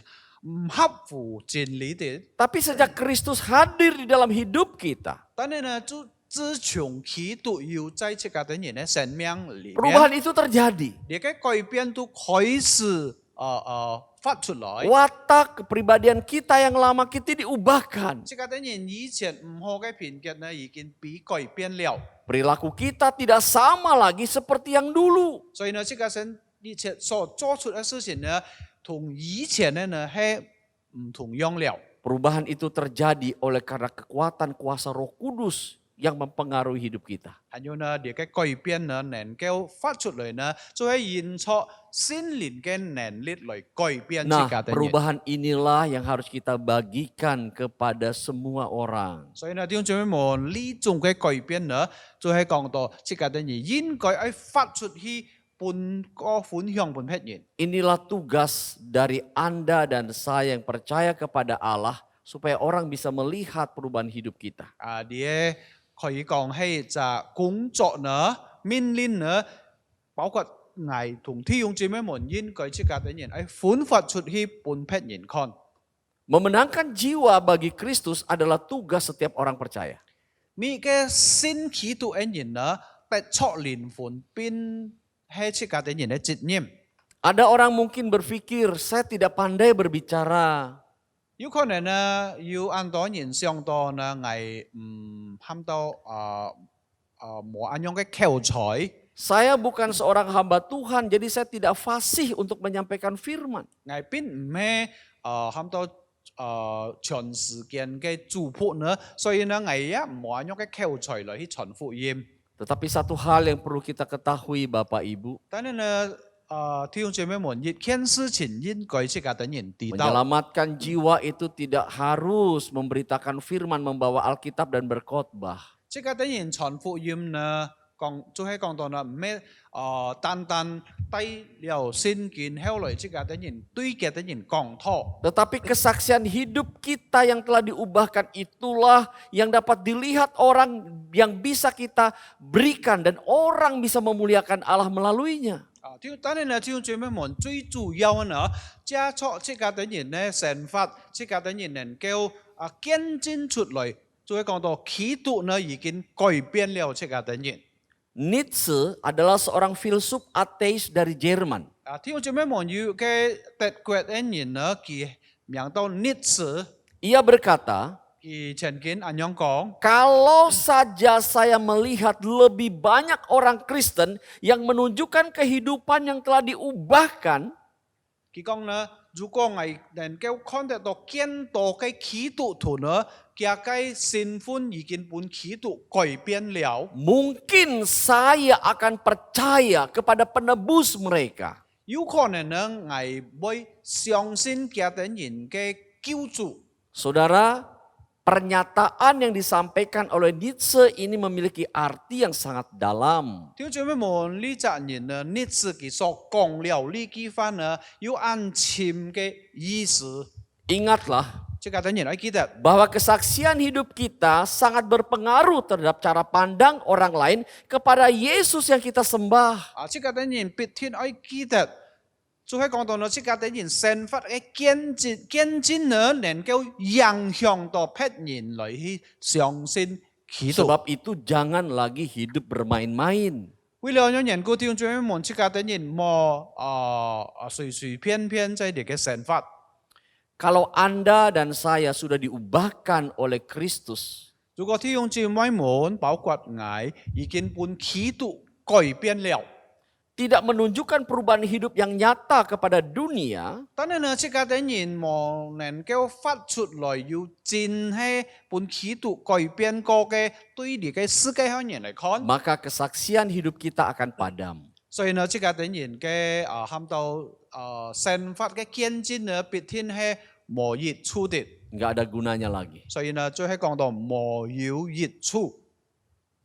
唔合乎真理的， Tapi sejak Kristus hadir di dalam hidup kita, 但係呢，就自從基督有在這個的人嘅生命裡面， perubahan itu terjadi. 呢個改變都開始發出來。 Watak kepribadian kita yang lama kita diubahkan. 這個的人以前唔好嘅品格呢，已經被改變了。 Perilaku kita tidak sama lagi seperti yang dulu. 所以呢，這個神以前所做出嘅事情呢，同以前嘅呢係唔同樣了。 Perubahan itu terjadi oleh karena kekuatan kuasa Roh Kudus yang mempengaruhi hidup kita. 還有呢，呢個改變呢，能夠發出來呢，就係現出聖靈嘅能力來改變這 Nah, 個的人。 perubahan inilah yang harus kita bagikan kepada semua orang. 所以呢，弟兄姊妹們，呢種嘅改變呢，就係講到這個的人應該係發出去分享俾別人。 Inilah tugas dari Anda dan saya yang percaya kepada Allah supaya orang bisa melihat perubahan hidup kita. 啲可以講係就工作呢、命令呢，包括我同弟兄姊妹們應該這個的人係分發出去俾別人看。Memenangkan jiwa bagi Kristus adalah tugas setiap orang percaya. 你嘅新起度嘅人呢，得出靈魂變係出家嘅人嘅責任。 Ada orang mungkin berpikir, saya tidak pandai berbicara. 有可能呢，要按多人上到呢，係喊到冇按樣嘅口才， Saya bukan seorang hamba Tuhan, jadi saya tidak fasih untuk menyampaikan firman. 係邊唔係喊到長時間嘅祝福呢，所以呢，係呀冇按樣嘅口才嚟去傳福音。 Tetapi satu hal yang perlu kita ketahui Bapak Ibu, 但係呢，弟兄姐妹們，一件事情應該出家嘅人知道。 menyelamatkan jiwa itu tidak harus memberitakan firman, membawa Alkitab dan berkhotbah. 即係等人傳福音呢，就係講到呢，唔係單單低了先見後來即係等人對嘅等人講託。 Tetapi kesaksian hidup kita yang telah diubahkan itulah yang dapat dilihat orang, yang bisa kita berikan dan orang bisa memuliakan Allah melaluinya. 當然呢，弟兄姐妹們最主要呢，加速即係等人呢成法，即係等人能夠見證出來，就係講到基督呢已經改變了即係等人。 Nietzsche adalah seorang filsuf ateis dari Jerman. 弟兄姐妹們要嘅德國人呢，佢名到Nietzsche， Ia berkata, 佢曾經咁樣講。 kalau saja saya melihat lebih banyak orang Kristen yang menunjukkan kehidupan yang telah diubahkan, 佢講呢，如果我能夠看得到更多嘅基督徒呢，佢嘅身份已經本基督改變了， mungkin saya akan percaya kepada penebus mereka. 有可能呢，我會相信佢哋人嘅救主。 Saudara, pernyataan yang disampaikan oleh Nietzsche ini memiliki arti yang sangat dalam. 弟兄姐妹們，呢責任呢，呢自己所講了呢句話呢，有暗潛嘅意思。 Ingatlah 即係等人要記得， bahwa kesaksian hidup kita sangat berpengaruh terhadap cara pandang orang lain kepada Yesus yang kita sembah. 即係等人必天要記得。 就係講到呢，即係等人生活嘅見證呢，能夠影響到別人嚟去相信基督。 Sebab itu jangan lagi hidup bermain-main. 為了讓人顧弟兄姊妹們，即係等人冇隨隨便便在哋嘅生活。 Kalau Anda dan saya sudah diubahkan oleh Kristus, 如果弟兄姊妹們包括我已經本基督改變了， tidak menunjukkan perubahan hidup yang nyata kepada dunia, 但係呢，即係等人冇能夠發出來要真係本基督改變過嘅，對你嘅世界向人嚟看。 maka kesaksian hidup kita akan padam. 所以呢，即係等人嘅喊到生活嘅見證呢，必天係冇益處的。 Nggak ada gunanya lagi. 所以呢，最係講到冇有益處。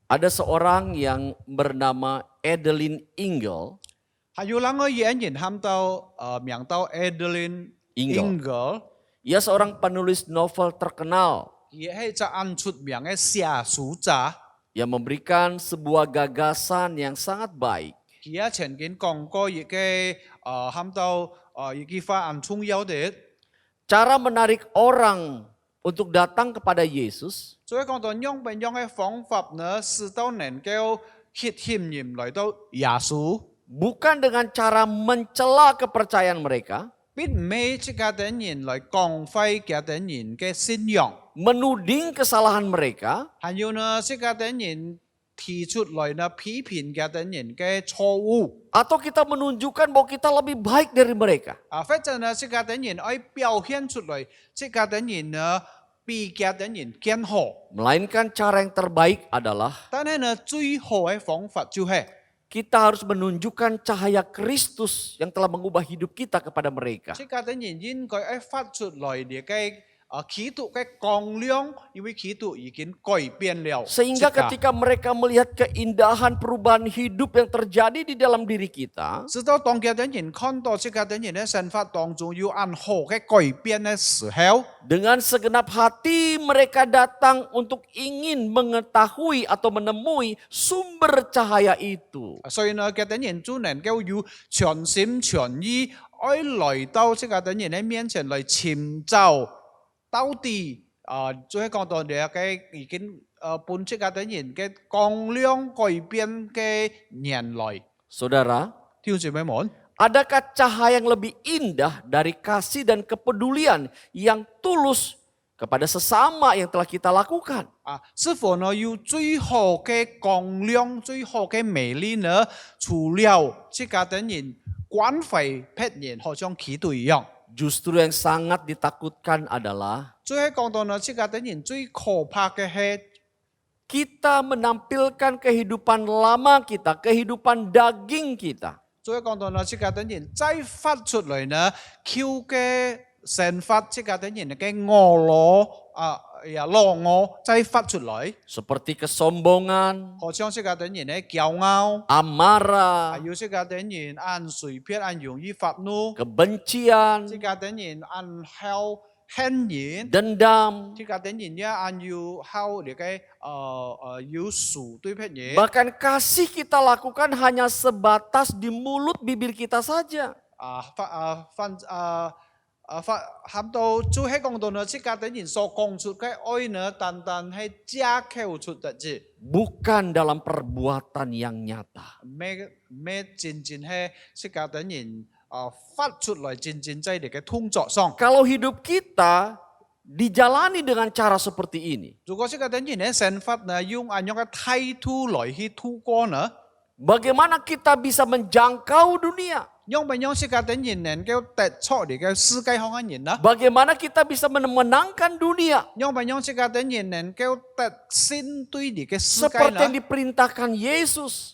Ada seorang yang bernama Edeline Engel. 還有兩個演員喊到名到 Edeline Engel， Ia seorang penulis novel terkenal 佢係一個出名嘅寫書者， yang memberikan sebuah gagasan yang sangat baik. 佢曾經講過一個喊到一句話很重要的， Cara menarik orang untuk datang kepada Yesus 所以講到用唔用嘅方法呢，使到能夠吸引人來到耶穌。 bukan dengan cara mencela kepercayaan mereka, 必唔係即係等人來降廢嘅等人嘅信仰， menuding kesalahan mereka, 還有呢即係等人提出來呢批評嘅等人嘅錯誤。 atau kita menunjukkan bahwa kita lebih baik dari mereka. 或者呢即係等人愛表現出來，即係等人呢比嘅等人更好。 Melainkan cara yang terbaik adalah 但係呢最好嘅方法就係 kita harus menunjukkan cahaya Kristus yang telah mengubah hidup kita kepada mereka. 即係等人應該愛發出來你嘅基督嘅光亮，因為基督已經改變了。 Sehingga ketika mereka melihat keindahan perubahan hidup yang terjadi di dalam diri kita, 直到當嘅等人看到即係等人嘅生活當中有按好嘅改變嘅時候， dengan segenap hati mereka datang untuk ingin mengetahui atau menemui sumber cahaya itu. 所以呢嘅等人就能夠有全心全意愛來到即係等人嘅面前嚟尋找到底做喺講到嘅已經本質嘅等人嘅光亮改變嘅年來， Saudara, 弟兄姊妹們， adakah cahaya yang lebih indah dari kasih dan kepedulian yang tulus kepada sesama yang telah kita lakukan? 是否呢有最好嘅光亮、最好嘅美麗呢？除了這個等人關懷別人，好像基督一樣。 Justru yang sangat ditakutkan adalah 最喺講到呢，這個等人最可怕嘅係 kita menampilkan kehidupan lama kita, kehidupan daging kita. 最喺講到呢，這個等人再發出嚟呢，求嘅神法，這個等人嘅我我再發出嚟， Seperti kesombongan, 好像這個等人嘅驕傲， amarah, 還有這個等人按隨便按容易發怒， kebencian, 這個等人按好恨人。 dendam. 這個等人也按要好你嘅要數對別人， Bahkan kasih kita lakukan hanya sebatas di mulut bibir kita saja. 喊到最喺講到呢，這個等人所講出嘅愛呢，單單係假口出得啫， Bukan dalam perbuatan yang nyata. 咩真正係這個等人發出來真正在你嘅動作上。 Kalau hidup kita dijalani dengan cara seperti ini, 如果這個等人嘅神法呢，用按樣嘅態度來去度過呢， bagaimana kita bisa menjangkau dunia? 用唔用這個等人能夠突出你嘅世界上嘅人呢？ Bagaimana kita bisa memenangkan dunia? 用唔用這個等人能夠突先對你嘅世界 Seperti yang 呢？ diperintahkan Yesus.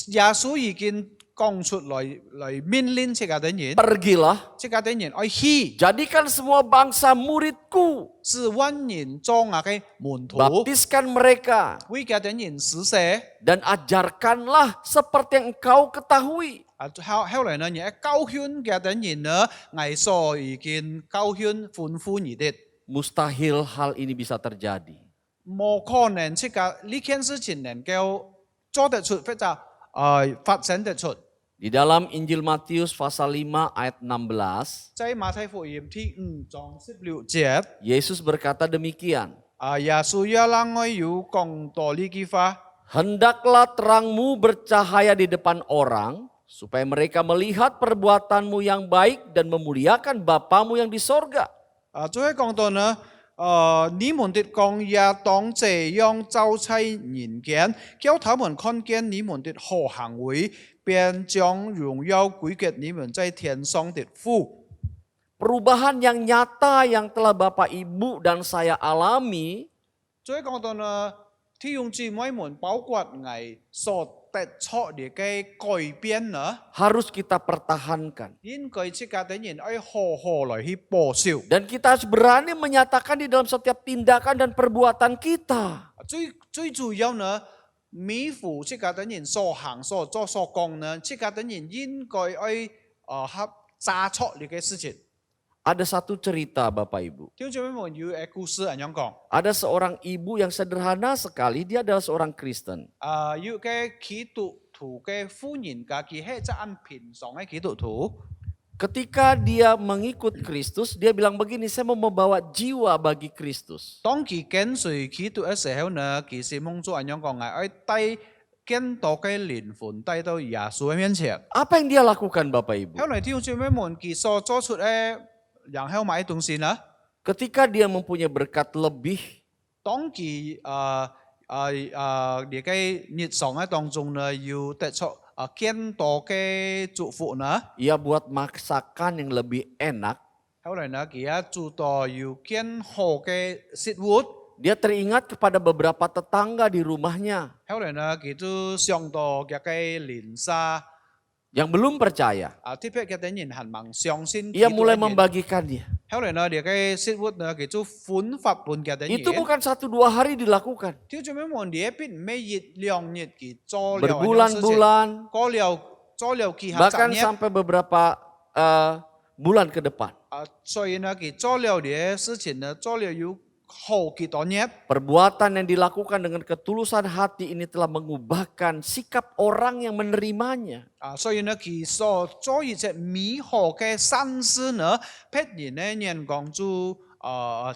耶穌已經講出來命令這個等人， Pergilah, 這個等人愛去， jadikan semua bangsa muridku. 是萬人做我嘅門徒， Baptiskan mereka 為個等人施捨。 dan ajarkanlah seperti yang engkau ketahui. 後來呢，也教訓嘅等人呢，藝術已經教訓歡呼而的， Mustahil hal ini bisa terjadi. 冇可能這個呢件事情能夠做得出，或者發生得出。 Di dalam Injil Matius pasal 5 ayat 16, 在馬太福音第5章16節， Yesus berkata demikian. 耶穌也讓我有講到呢句話。 Hendaklah terangmu bercahaya di depan orang, supaya mereka melihat perbuatanmu yang baik dan memuliakan Bapamu yang di sorga. 最後講到呢，你們的光也當這樣照在人間，叫他們看見你們的好行為，便將榮耀歸給你們在天上的父。 Perubahan yang nyata yang telah Bapak Ibu dan saya alami 最後講到呢，弟兄姊妹們，包括我所得出的嘅改變呢， harus kita pertahankan. 應該這個等人要好好來去保守。 Dan kita harus berani menyatakan di dalam setiap tindakan dan perbuatan kita. 最主要呢，每乎這個等人所行所做所講呢，這個等人應該要揸出你嘅事情。 Ada satu cerita Bapak Ibu. 弟兄姊妹們有個故事咁樣講， Ada seorang ibu yang sederhana sekali, dia adalah seorang Kristen. 有個基督徒嘅婦人家，佢係一按平常嘅基督徒。 Ketika dia mengikut Kristus, dia bilang begini, saya mau membawa jiwa bagi Kristus. 當佢跟隨基督嘅時候呢，佢是蒙主咁樣講嘅，要帶更多嘅靈魂帶到耶穌嘅面前。 Apa yang dia lakukan Bapak Ibu? 後來弟兄姊妹們，佢所做出嘅然後買東西呢？ Ketika dia mempunyai berkat lebih, 當佢你嘅日常喺當中呢，要得出更多嘅祝福呢。 ia buat masakan yang lebih enak. 後來呢，佢也做到要更好嘅食物。 Dia teringat kepada beberapa tetangga di rumahnya 後來呢，佢都想到嘅鄰舍。 yang belum percaya. 特別嘅等人係唔相信。 Ia mulai membagikannya. 後來呢，你嘅食物呢，佢就分發半嘅等人。 Itu bukan 1-2 hari dilakukan. 條做咩問題？邊咩日兩日佢做了 Berbulan-bulan, 做了幾下 bahkan sampai beberapa bulan ke depan. 所以呢，佢做了啲事情呢，做了有好幾多年。 Perbuatan yang dilakukan dengan ketulusan hati ini telah mengubahkan sikap orang yang menerimanya. 所以呢，佢所做一隻美好嘅善事呢，別人呢人講就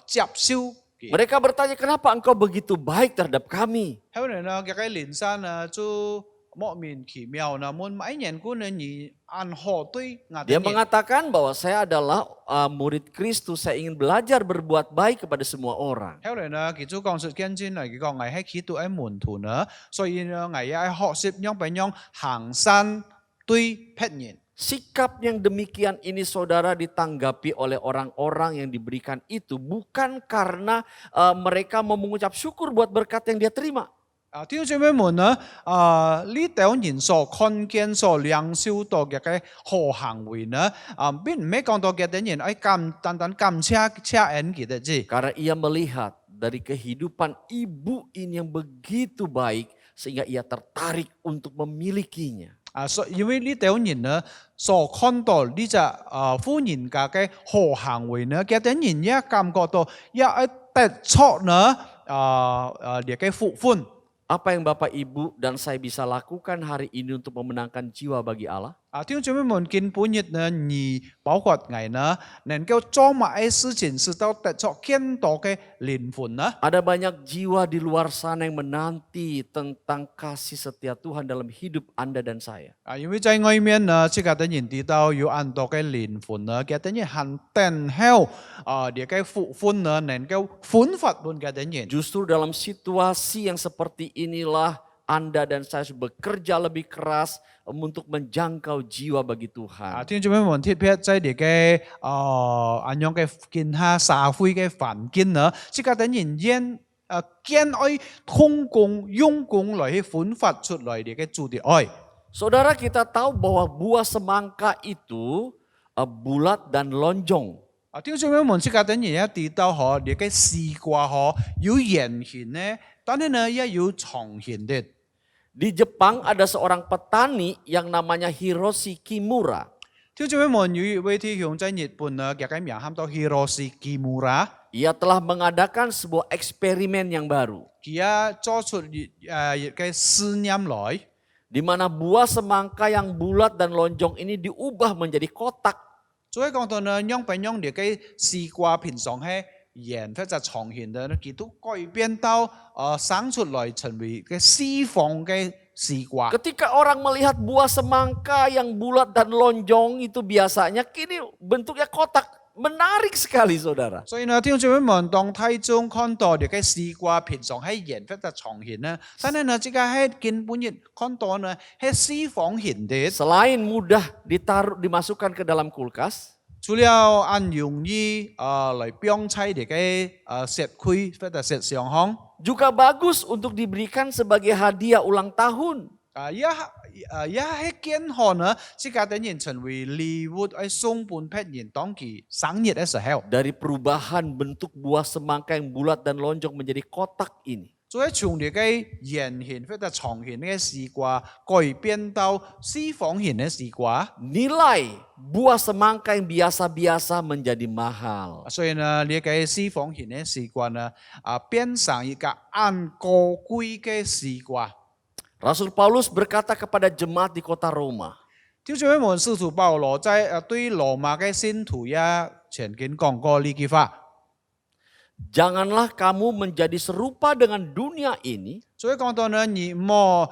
接受嘅。 Mereka bertanya, kenapa engkau begitu baik terhadap kami? 後來呢，嘅連山呢就莫名其妙呢，滿買人估呢你按何對我 Dia 哋。 mengatakan bahwa saya adalah murid Kristus, saya ingin belajar berbuat baik kepada semua orang. 後來呢，佢就講出見證嚟，佢講我係基督嘅門徒呢，所以呢，我要學習樣俾樣行善對別人。 Sikap yang demikian ini saudara ditanggapi oleh orang-orang yang diberikan itu bukan karena mereka mau mengucap syukur buat berkat yang dia terima. 弟兄姊妹們呢，呢條人所看見、所領受到嘅好行為呢，並唔係講到嘅啲人單單感謝恩嘅啫。 Karena ia melihat dari kehidupan ibu ini yang begitu baik sehingga ia tertarik untuk memilikinya. 因為呢條人呢，所看到呢隻婦人家嘅好行為呢，嘅啲人也感覺到也得出呢，呢個福分。 Apa yang Bapak Ibu dan saya bisa lakukan hari ini untuk memenangkan jiwa bagi Allah? 弟兄姊妹們見本日呢，你包括我呢，能夠做乜事情是到得出更多嘅靈魂呢？ Ada banyak jiwa di luar sana yang menanti tentang kasih setia Tuhan dalam hidup Anda dan saya. 因為在外面呢，即係啲人知道有很多嘅靈魂呢，嘅啲人很等候呢個福分呢，能夠分發俾嘅啲人。 Justru dalam situasi yang seperti inilah Anda dan saya harus bekerja lebih keras untuk menjangkau jiwa bagi Tuhan. 弟兄姊妹們，特別在呢個咁樣嘅見下社會嘅環境呢，即係啲人應堅愛通共用功來去分發出來呢個主的愛。 Saudara, kita tahu bahwa buah semangka itu bulat dan lonjong. 弟兄姊妹們，即係啲人也知道嗬，呢個絲瓜嗬有圓形呢，但係呢也有長形的。 Di Jepang ada seorang petani yang namanya Hiroshi Kimura. 弟兄姊妹們，有一位弟兄在日本呢，嘅名喊到 Hiroshi Kimura， Ia telah mengadakan sebuah eksperimen yang baru. 佢做出嘅試驗來。 Di mana buah semangka yang bulat dan lonjong ini diubah menjadi kotak. 所以講到呢，樣俾樣呢個絲瓜平常係圓或者長形的，佢都改變到生出來成為嘅絲方嘅絲瓜。 Ketika orang melihat buah semangka yang bulat dan lonjong itu biasanya kini bentuknya kotak. Menarik sekali saudara. 所以呢，弟兄姊妹們，當睇中看到呢個絲瓜平常係圓或者長形呢，但係呢，即係喺根本日看到呢係絲方形的。 Selain mudah dimasukkan ke dalam kulkas, 除了按容易來標猜呢個石區或者石上行， juga bagus untuk diberikan sebagai hadiah ulang tahun. 也係健康呢，即係等人成為禮物喺送本別人當其生日嘅時候。 Dari perubahan bentuk buah semangka yang bulat dan lonjong menjadi kotak ini. 所以從呢個圓形或者長形嘅絲瓜改變到絲方形嘅絲瓜， Nilai buah semangka yang biasa-biasa menjadi mahal. 所以呢呢個絲方形嘅絲瓜呢變成一個按高貴嘅絲瓜。 Rasul Paulus berkata kepada jemaat di kota Roma, 弟兄姊妹們，使徒保羅在對羅馬嘅信徒也曾經講過呢句話。 janganlah kamu menjadi serupa dengan dunia ini, 所以講到呢，你莫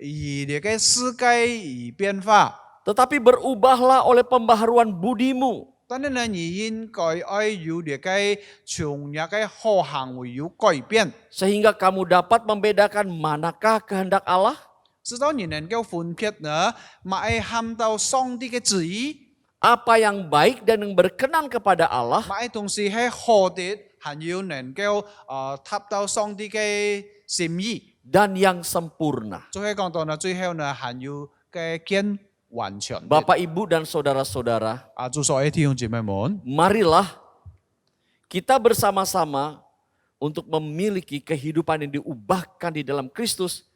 以呢個世界而變化， tetapi berubahlah oleh pembaharuan budimu. 但係呢，你應該愛有呢個從呢個好行為有改變， Sehingga kamu dapat membedakan manakah kehendak Allah, 直到你能夠分別呢，乜嘢喊到上帝嘅旨意， apa yang baik dan yang berkenan kepada Allah, 乜嘢東西係好的，還要能夠達到上帝嘅心意。 dan yang sempurna. 最後講到呢，最後呢，還要嘅見完全的。 Bapak, Ibu, dan saudara-saudara, 主所愛弟兄姊妹們， marilah kita bersama-sama untuk memiliki kehidupan yang diubahkan di dalam Kristus,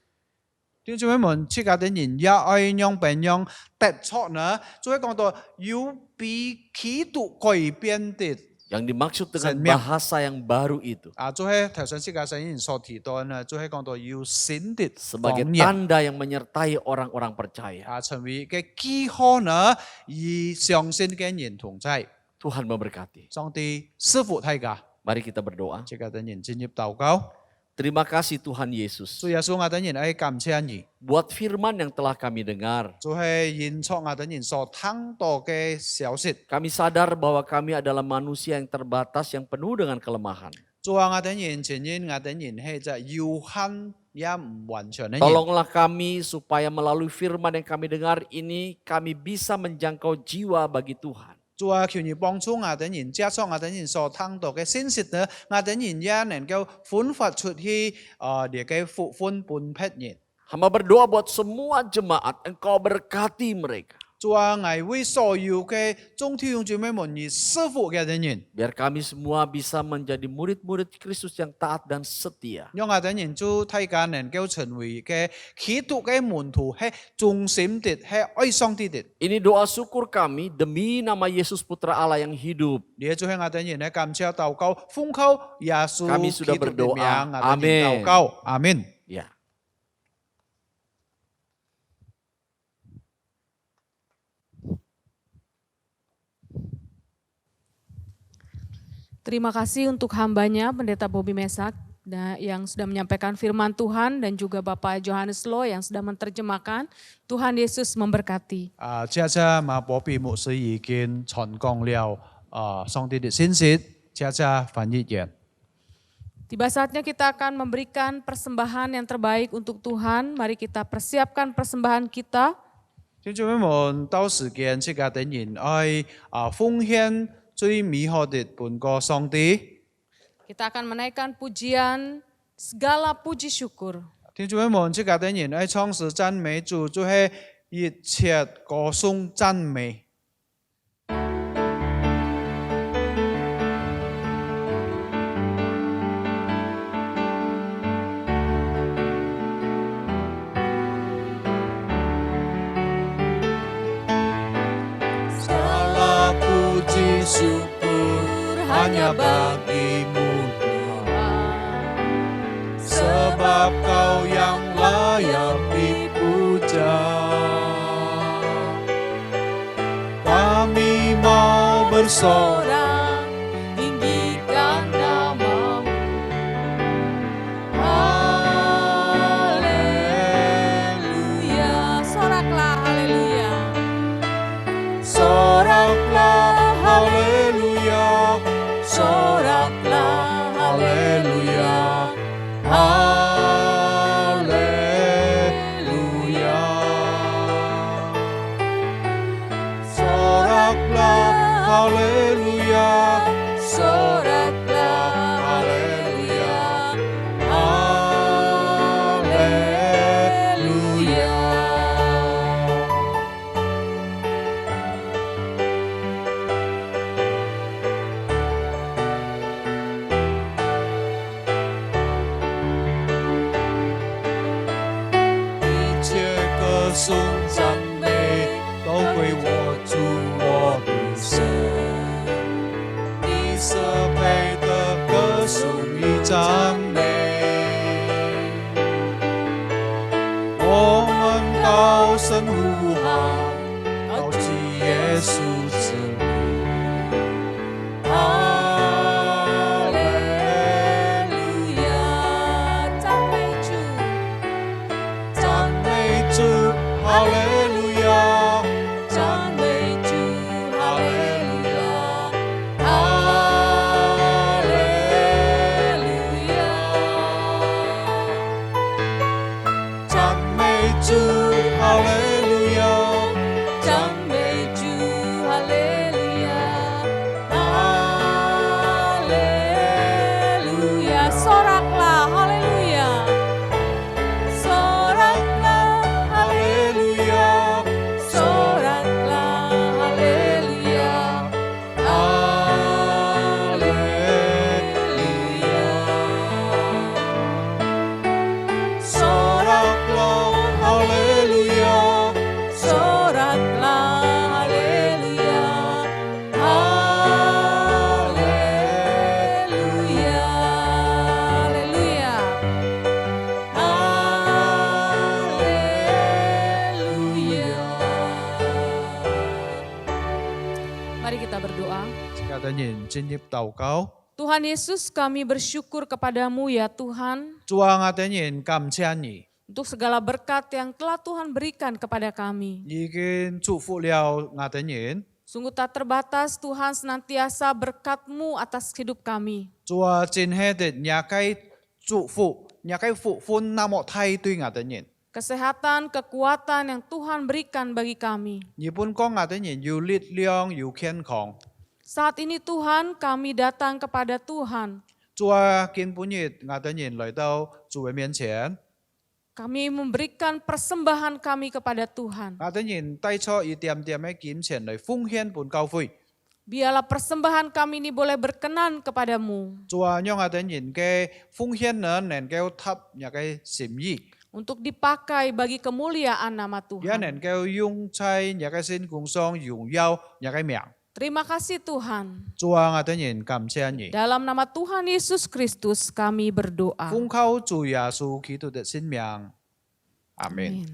弟兄姊妹們，即係啲人也愛讓別人得出呢，最後講到要比基督改變的。 yang dimaksud dengan Senmiak. bahasa yang baru itu 最後頭先即係聖經所提到呢，最後講到要善的 sebagai 方言， tanda yang menyertai orang-orang percaya. 成為嘅記號呢，與相信嘅人同在。Tuhan memberkati. 上帝赐福大家。 Mari kita berdoa. 即刻等人進入禱告。 Terima kasih Tuhan Yesus 主耶穌，我等人愛感謝你， buat firman yang telah kami dengar. 就係現出我等人所聽到嘅消息。 Kami sadar bahwa kami adalah manusia yang terbatas yang penuh dengan kelemahan. 主啊，我等人承認我等人係隻有限也唔完全嘅人。 Tolonglah kami supaya melalui firman yang kami dengar ini kami bisa menjangkau jiwa bagi Tuhan. 主啊，求你幫助我等人，接受我等人所聽到嘅信息呢，我等人也能夠分發出去，嚟嘅福分半撇人。 Hamba berdoa buat semua jemaat, Engkau berkati mereka. 主啊，我為所有嘅眾弟兄姊妹們而賜福嘅等人， Biar kami semua bisa menjadi murid-murid Kristus yang taat dan setia. 讓我等人做大家能夠成為嘅基督嘅門徒，係忠心的，係愛上帝的。 Ini doa syukur kami demi nama Yesus Putra Allah yang hidup. 呢就係我等人嘅感謝禱告，奉靠耶穌 Kami 基 sudah 督嘅名， berdoa. 我等人禱告，阿門。 Ya. Terima kasih untuk hambanya Pendeta Bobby Mesak yang sudah menyampaikan firman Tuhan dan juga Bapak Johannes Lo yang sudah menerjemahkan. Tuhan Yesus memberkati. 謝謝馬保庇牧師已經傳講了上帝的信息，謝謝翻譯員。 Tiba saatnya kita akan memberikan persembahan yang terbaik untuk Tuhan. Mari kita persiapkan persembahan kita. 弟兄姊妹們，到時間即刻等人愛奉獻最美好的本個上帝。 Kita akan menaikkan pujian, segala puji syukur. 弟兄姊妹們，即刻等人愛唱詩讚美主，就係熱切歌頌讚美。 Segala puji syukur hanya bagimu Tuhan, sebab Kau yang layak dipuja. Kami mau bersorak tinggikan nama-Mu. Haleluya, soraklah haleluya. Soraklah haleluya, soraklah haleluya, haleluya. Soraklah haleluya, Soraklah haleluya, haleluya.一切歌颂赞美都归我主我的神，你舍配的歌颂与赞美，我们高声呼喊，高举耶稣之名。哈利路亚，赞美主，哈利路亚，哈利路亚，赞美主，哈利路亚，赞美主，哈利路亚，哈利路亚，soraklah haleluya. Soraklah haleluya, ngài ta nhìn trên nhịp tàu cáo. Tuhan Yesus, kami bersyukur kepadamu ya Tuhan, Chúa ngài ta nhìn cảm ơn nhỉ. untuk segala berkat yang telah Tuhan berikan kepada kami. Ý kiến祝phụ liao ngài ta nhìn. Sungguh tak terbatas Tuhan senantiasa berkat-Mu atas hidup kami. Chúa trên hết để nhà cái phụ phun nam mộ thay tuy ngài ta nhìn. Kesehatan, kekuatan yang Tuhan berikan bagi kami. Nhị pun có ngài ta nhìn yêu lít liang yêu khen khong. Saat ini Tuhan, kami datang kepada Tuhan. Chúa kiến pun nhị ngài ta nhìn lời tao Chúa về miền前. Kami memberikan persembahan kami kepada Tuhan. Ngài ta nhìn tay cho ý tiệm tiệm ấy kiếm tiền lời phung hiến pun cao vui. Biarlah persembahan kami ini boleh berkenan kepadamu. Chúa nhong ngài ta nhìn cái phung hiến nữa nền kêu thấp nhà cái xiêm yi. Untuk dipakai bagi kemuliaan nama Ya Tuhan. nền kêu yung chay nhà cái xin cùng song yung yao nhà cái miệng. Terima kasih Tuhan. Chúa ngài ta nhìn cảm ơn nhỉ. Dalam nama Tuhan Yesus Kristus kami berdoa. Phung khâu Chúa Giêsu Kitô de xin miệng. Amen. Amin.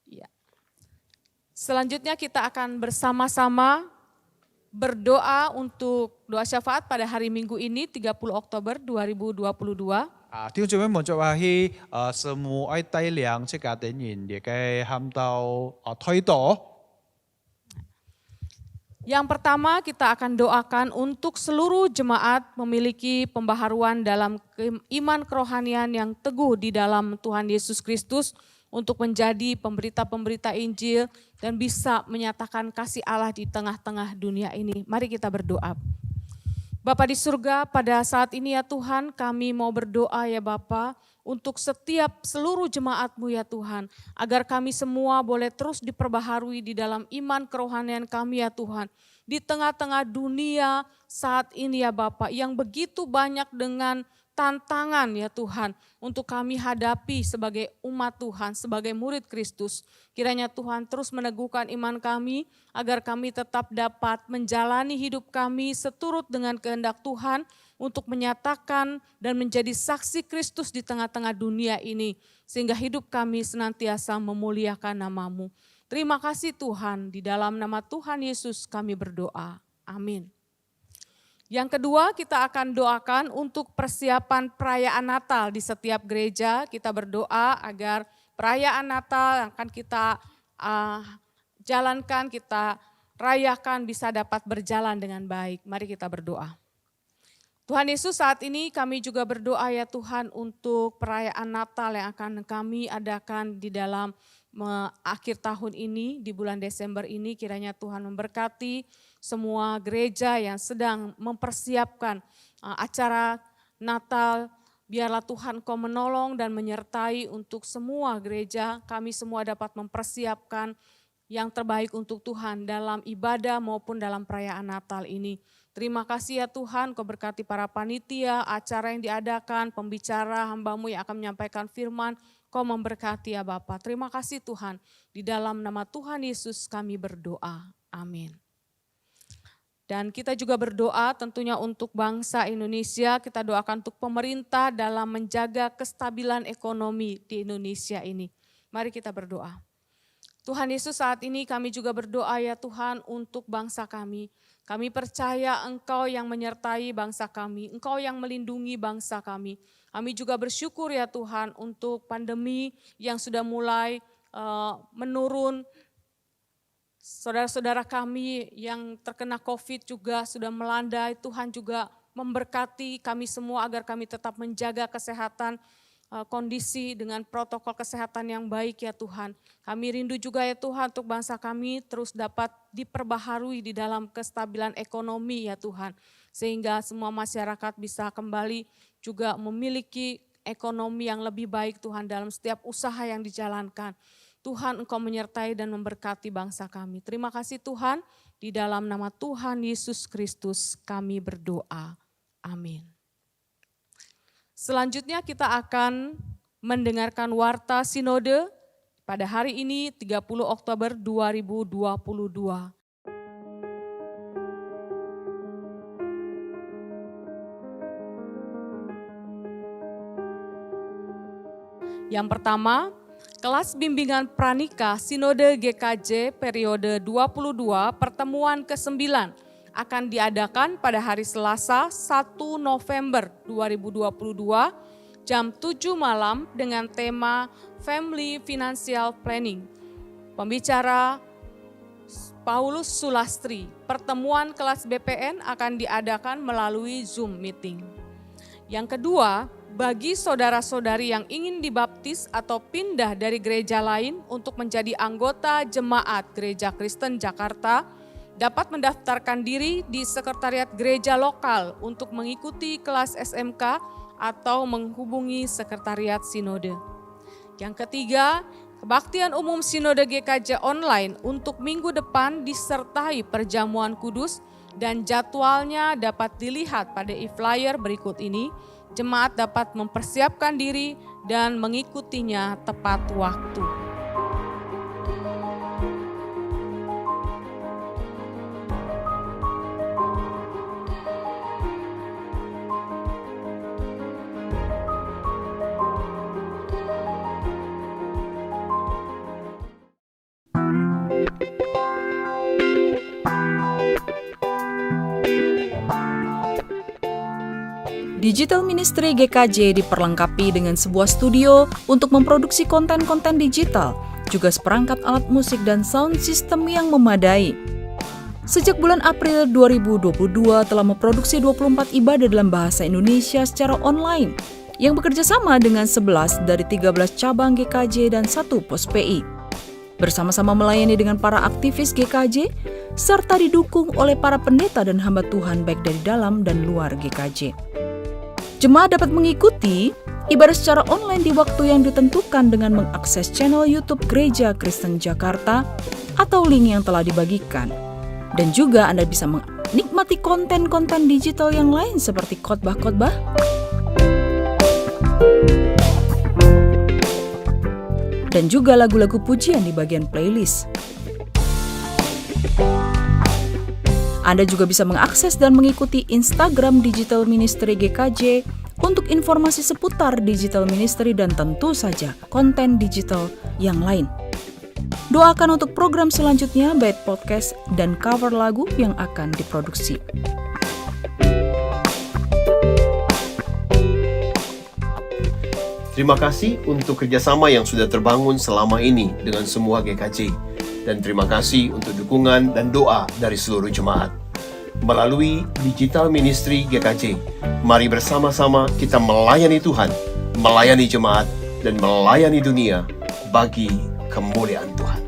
Ya. Selanjutnya kita akan bersama-sama berdoa untuk doa syafaat pada hari Minggu ini 30 Oktober 2022. Thiên chúa mình cho hi semu ai tay liang sẽ cả đến nhìn để cái ham tao thay tổ. Yang pertama kita akan doakan untuk seluruh jemaat memiliki pembaharuan dalam iman kerohanian yang teguh di dalam Tuhan Yesus Kristus untuk menjadi pemberita-pemberita Injil dan bisa menyatakan kasih Allah di tengah-tengah dunia ini. Mari kita berdoa. Bapa di surga, pada saat ini ya Tuhan, kami mau berdoa ya Bapa untuk setiap seluruh jemaat-Mu ya Tuhan, agar kami semua boleh terus diperbaharui di dalam iman kerohanian kami ya Tuhan. Di tengah-tengah dunia saat ini ya Bapa, yang begitu banyak dengan tantangan ya Tuhan untuk kami hadapi sebagai umat Tuhan, sebagai murid Kristus. Kiranya Tuhan terus meneguhkan iman kami agar kami tetap dapat menjalani hidup kami seturut dengan kehendak Tuhan untuk menyatakan dan menjadi saksi Kristus di tengah-tengah dunia ini. Sehingga hidup kami senantiasa memuliakan nama-Mu. Terima kasih Tuhan, di dalam nama Tuhan Yesus kami berdoa. Amin. Yang kedua, kita akan doakan untuk persiapan perayaan Natal di setiap gereja. Kita berdoa agar perayaan Natal yang akan kita jalankan, kita rayakan bisa dapat berjalan dengan baik. Mari kita berdoa. Tuhan Yesus, saat ini kami juga berdoa ya Tuhan untuk perayaan Natal yang akan kami adakan di dalam akhir tahun ini, di bulan Desember ini. Kiranya Tuhan memberkati semua gereja yang sedang mempersiapkan acara Natal. Biarlah Tuhan Kau menolong dan menyertai untuk semua gereja. Kami semua dapat mempersiapkan yang terbaik untuk Tuhan dalam ibadah maupun dalam perayaan Natal ini. Terima kasih ya Tuhan, Kau berkati para panitia, acara yang diadakan, pembicara, hamba-Mu yang akan menyampaikan firman. Kau memberkati ya Bapa. Terima kasih Tuhan. Di dalam nama Tuhan Yesus kami berdoa. Amin. Dan kita juga berdoa tentunya untuk bangsa Indonesia. Kita doakan untuk pemerintah dalam menjaga kestabilan ekonomi di Indonesia ini. Mari kita berdoa. Tuhan Yesus, saat ini kami juga berdoa ya Tuhan untuk bangsa kami. Kami percaya Engkau yang menyertai bangsa kami, Engkau yang melindungi bangsa kami. Kami juga bersyukur ya Tuhan untuk pandemi yang sudah mulai menurun. Saudara-saudara kami yang terkena COVID juga sudah melandai. Tuhan juga memberkati kami semua agar kami tetap menjaga kesehatan, kondisi dengan protokol kesehatan yang baik ya Tuhan. Kami rindu juga ya Tuhan untuk bangsa kami terus dapat diperbaharui di dalam kestabilan ekonomi ya Tuhan. Sehingga semua masyarakat bisa kembali juga memiliki ekonomi yang lebih baik Tuhan dalam setiap usaha yang dijalankan. Tuhan Engkau menyertai dan memberkati bangsa kami. Terima kasih Tuhan, di dalam nama Tuhan Yesus Kristus kami berdoa. Amin. Selanjutnya kita akan mendengarkan warta sinode pada hari ini 30 Oktober 2022. Yang pertama, Kelas bimbingan pranikah Sinode GKJ periode 22 pertemuan ke-9 akan diadakan pada hari Selasa 1 November 2022 jam 7 malam dengan tema Family Financial Planning. Pembicara Paulus Sulastri. Pertemuan kelas BPN akan diadakan melalui Zoom meeting. Yang kedua, bagi saudara-saudari yang ingin dibaptis atau pindah dari gereja lain untuk menjadi anggota jemaat Gereja Kristen Jakarta, dapat mendaftarkan diri di sekretariat gereja lokal untuk mengikuti kelas SMK atau menghubungi sekretariat sinode. Yang ketiga, kebaktian umum Sinode GKJ online untuk minggu depan disertai perjamuan kudus dan jadwalnya dapat dilihat pada e-flyer berikut ini. Jemaat dapat mempersiapkan diri dan mengikutinya tepat waktu. Digital Ministry GKJ diperlengkapi dengan sebuah studio untuk memproduksi konten-konten digital, juga seperangkat alat musik dan sound system yang memadai. Sejak bulan April 2022 telah memproduksi 24 ibadah dalam bahasa Indonesia secara online, yang bekerja sama dengan 11 dari 13 cabang GKJ dan 1 pos PI. Bersama-sama melayani dengan para aktivis GKJ, serta didukung oleh para pendeta dan hamba Tuhan baik dari dalam dan luar GKJ. Jemaat dapat mengikuti ibadah secara online di waktu yang ditentukan dengan mengakses channel YouTube Gereja Kristen Jakarta atau link yang telah dibagikan. Dan juga Anda bisa menikmati konten-konten digital yang lain seperti khotbah-khotbah, dan juga lagu-lagu pujian di bagian playlist. Anda juga bisa mengakses dan mengikuti Instagram Digital Ministry GKJ untuk informasi seputar Digital Ministry dan tentu saja konten digital yang lain. Doakan untuk program selanjutnya, baik podcast dan cover lagu yang akan diproduksi. Terima kasih untuk kerjasama yang sudah terbangun selama ini dengan semua GKJ. Dan terima kasih untuk dukungan dan doa dari seluruh jemaat. Melalui Digital Ministry GKJ, mari bersama-sama kita melayani Tuhan, melayani jemaat, dan melayani dunia bagi kemuliaan Tuhan.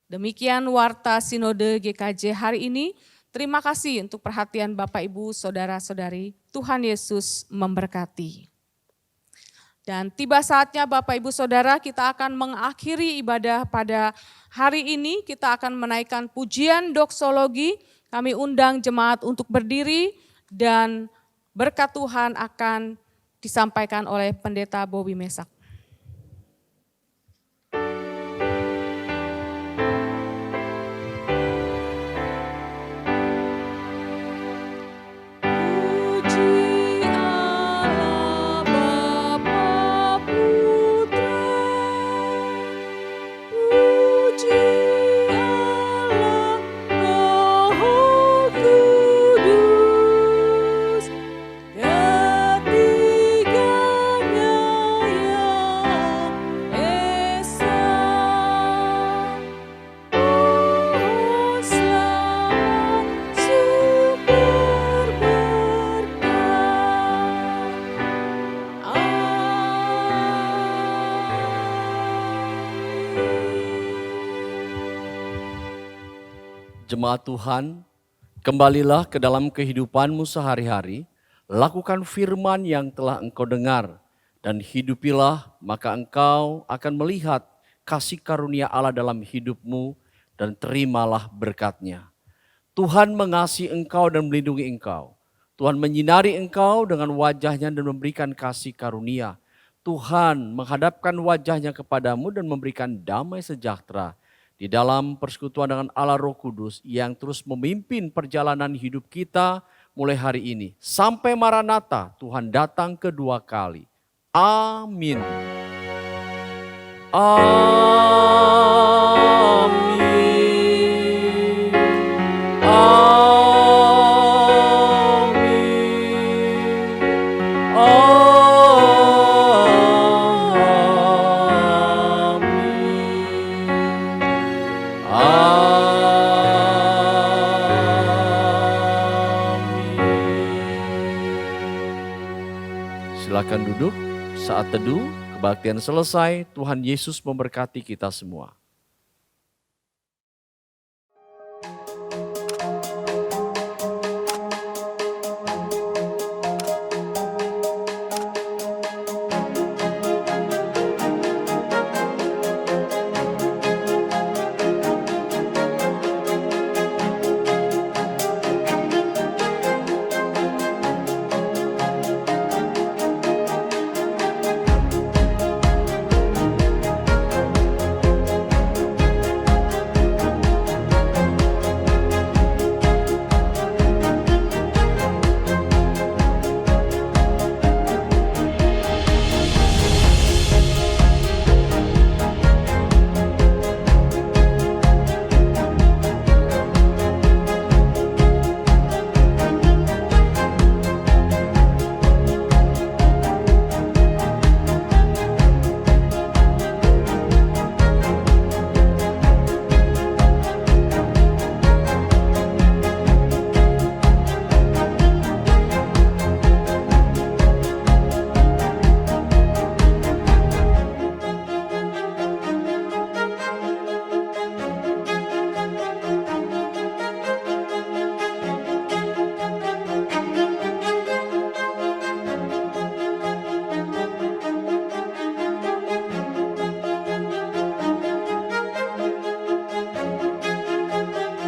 Demikian Warta Sinode GKJ hari ini. Terima kasih untuk perhatian Bapak, Ibu, Saudara-saudari. Tuhan Yesus memberkati. Dan tiba saatnya Bapak, Ibu, Saudara, kita akan mengakhiri ibadah pada hari ini. Kita akan menaikkan pujian doksologi. Kami undang jemaat untuk berdiri dan berkat Tuhan akan disampaikan oleh Pendeta Bobi Mesak. Jemaat Tuhan, kembalilah ke dalam kehidupanmu sehari-hari, lakukan firman yang telah engkau dengar, dan hidupilah, maka engkau akan melihat kasih karunia Allah dalam hidupmu, dan terimalah berkat-Nya. Tuhan mengasihi engkau dan melindungi engkau. Tuhan menyinari engkau dengan wajah-Nya dan memberikan kasih karunia. Tuhan menghadapkan wajah-Nya kepadamu dan memberikan damai sejahtera. Di dalam persekutuan dengan Allah Roh Kudus yang terus memimpin perjalanan hidup kita mulai hari ini. Sampai Maranatha, Tuhan datang kedua kali. Amin. Amin. Silakan duduk. Saat teduh, kebaktian selesai. Tuhan Yesus memberkati kita semua.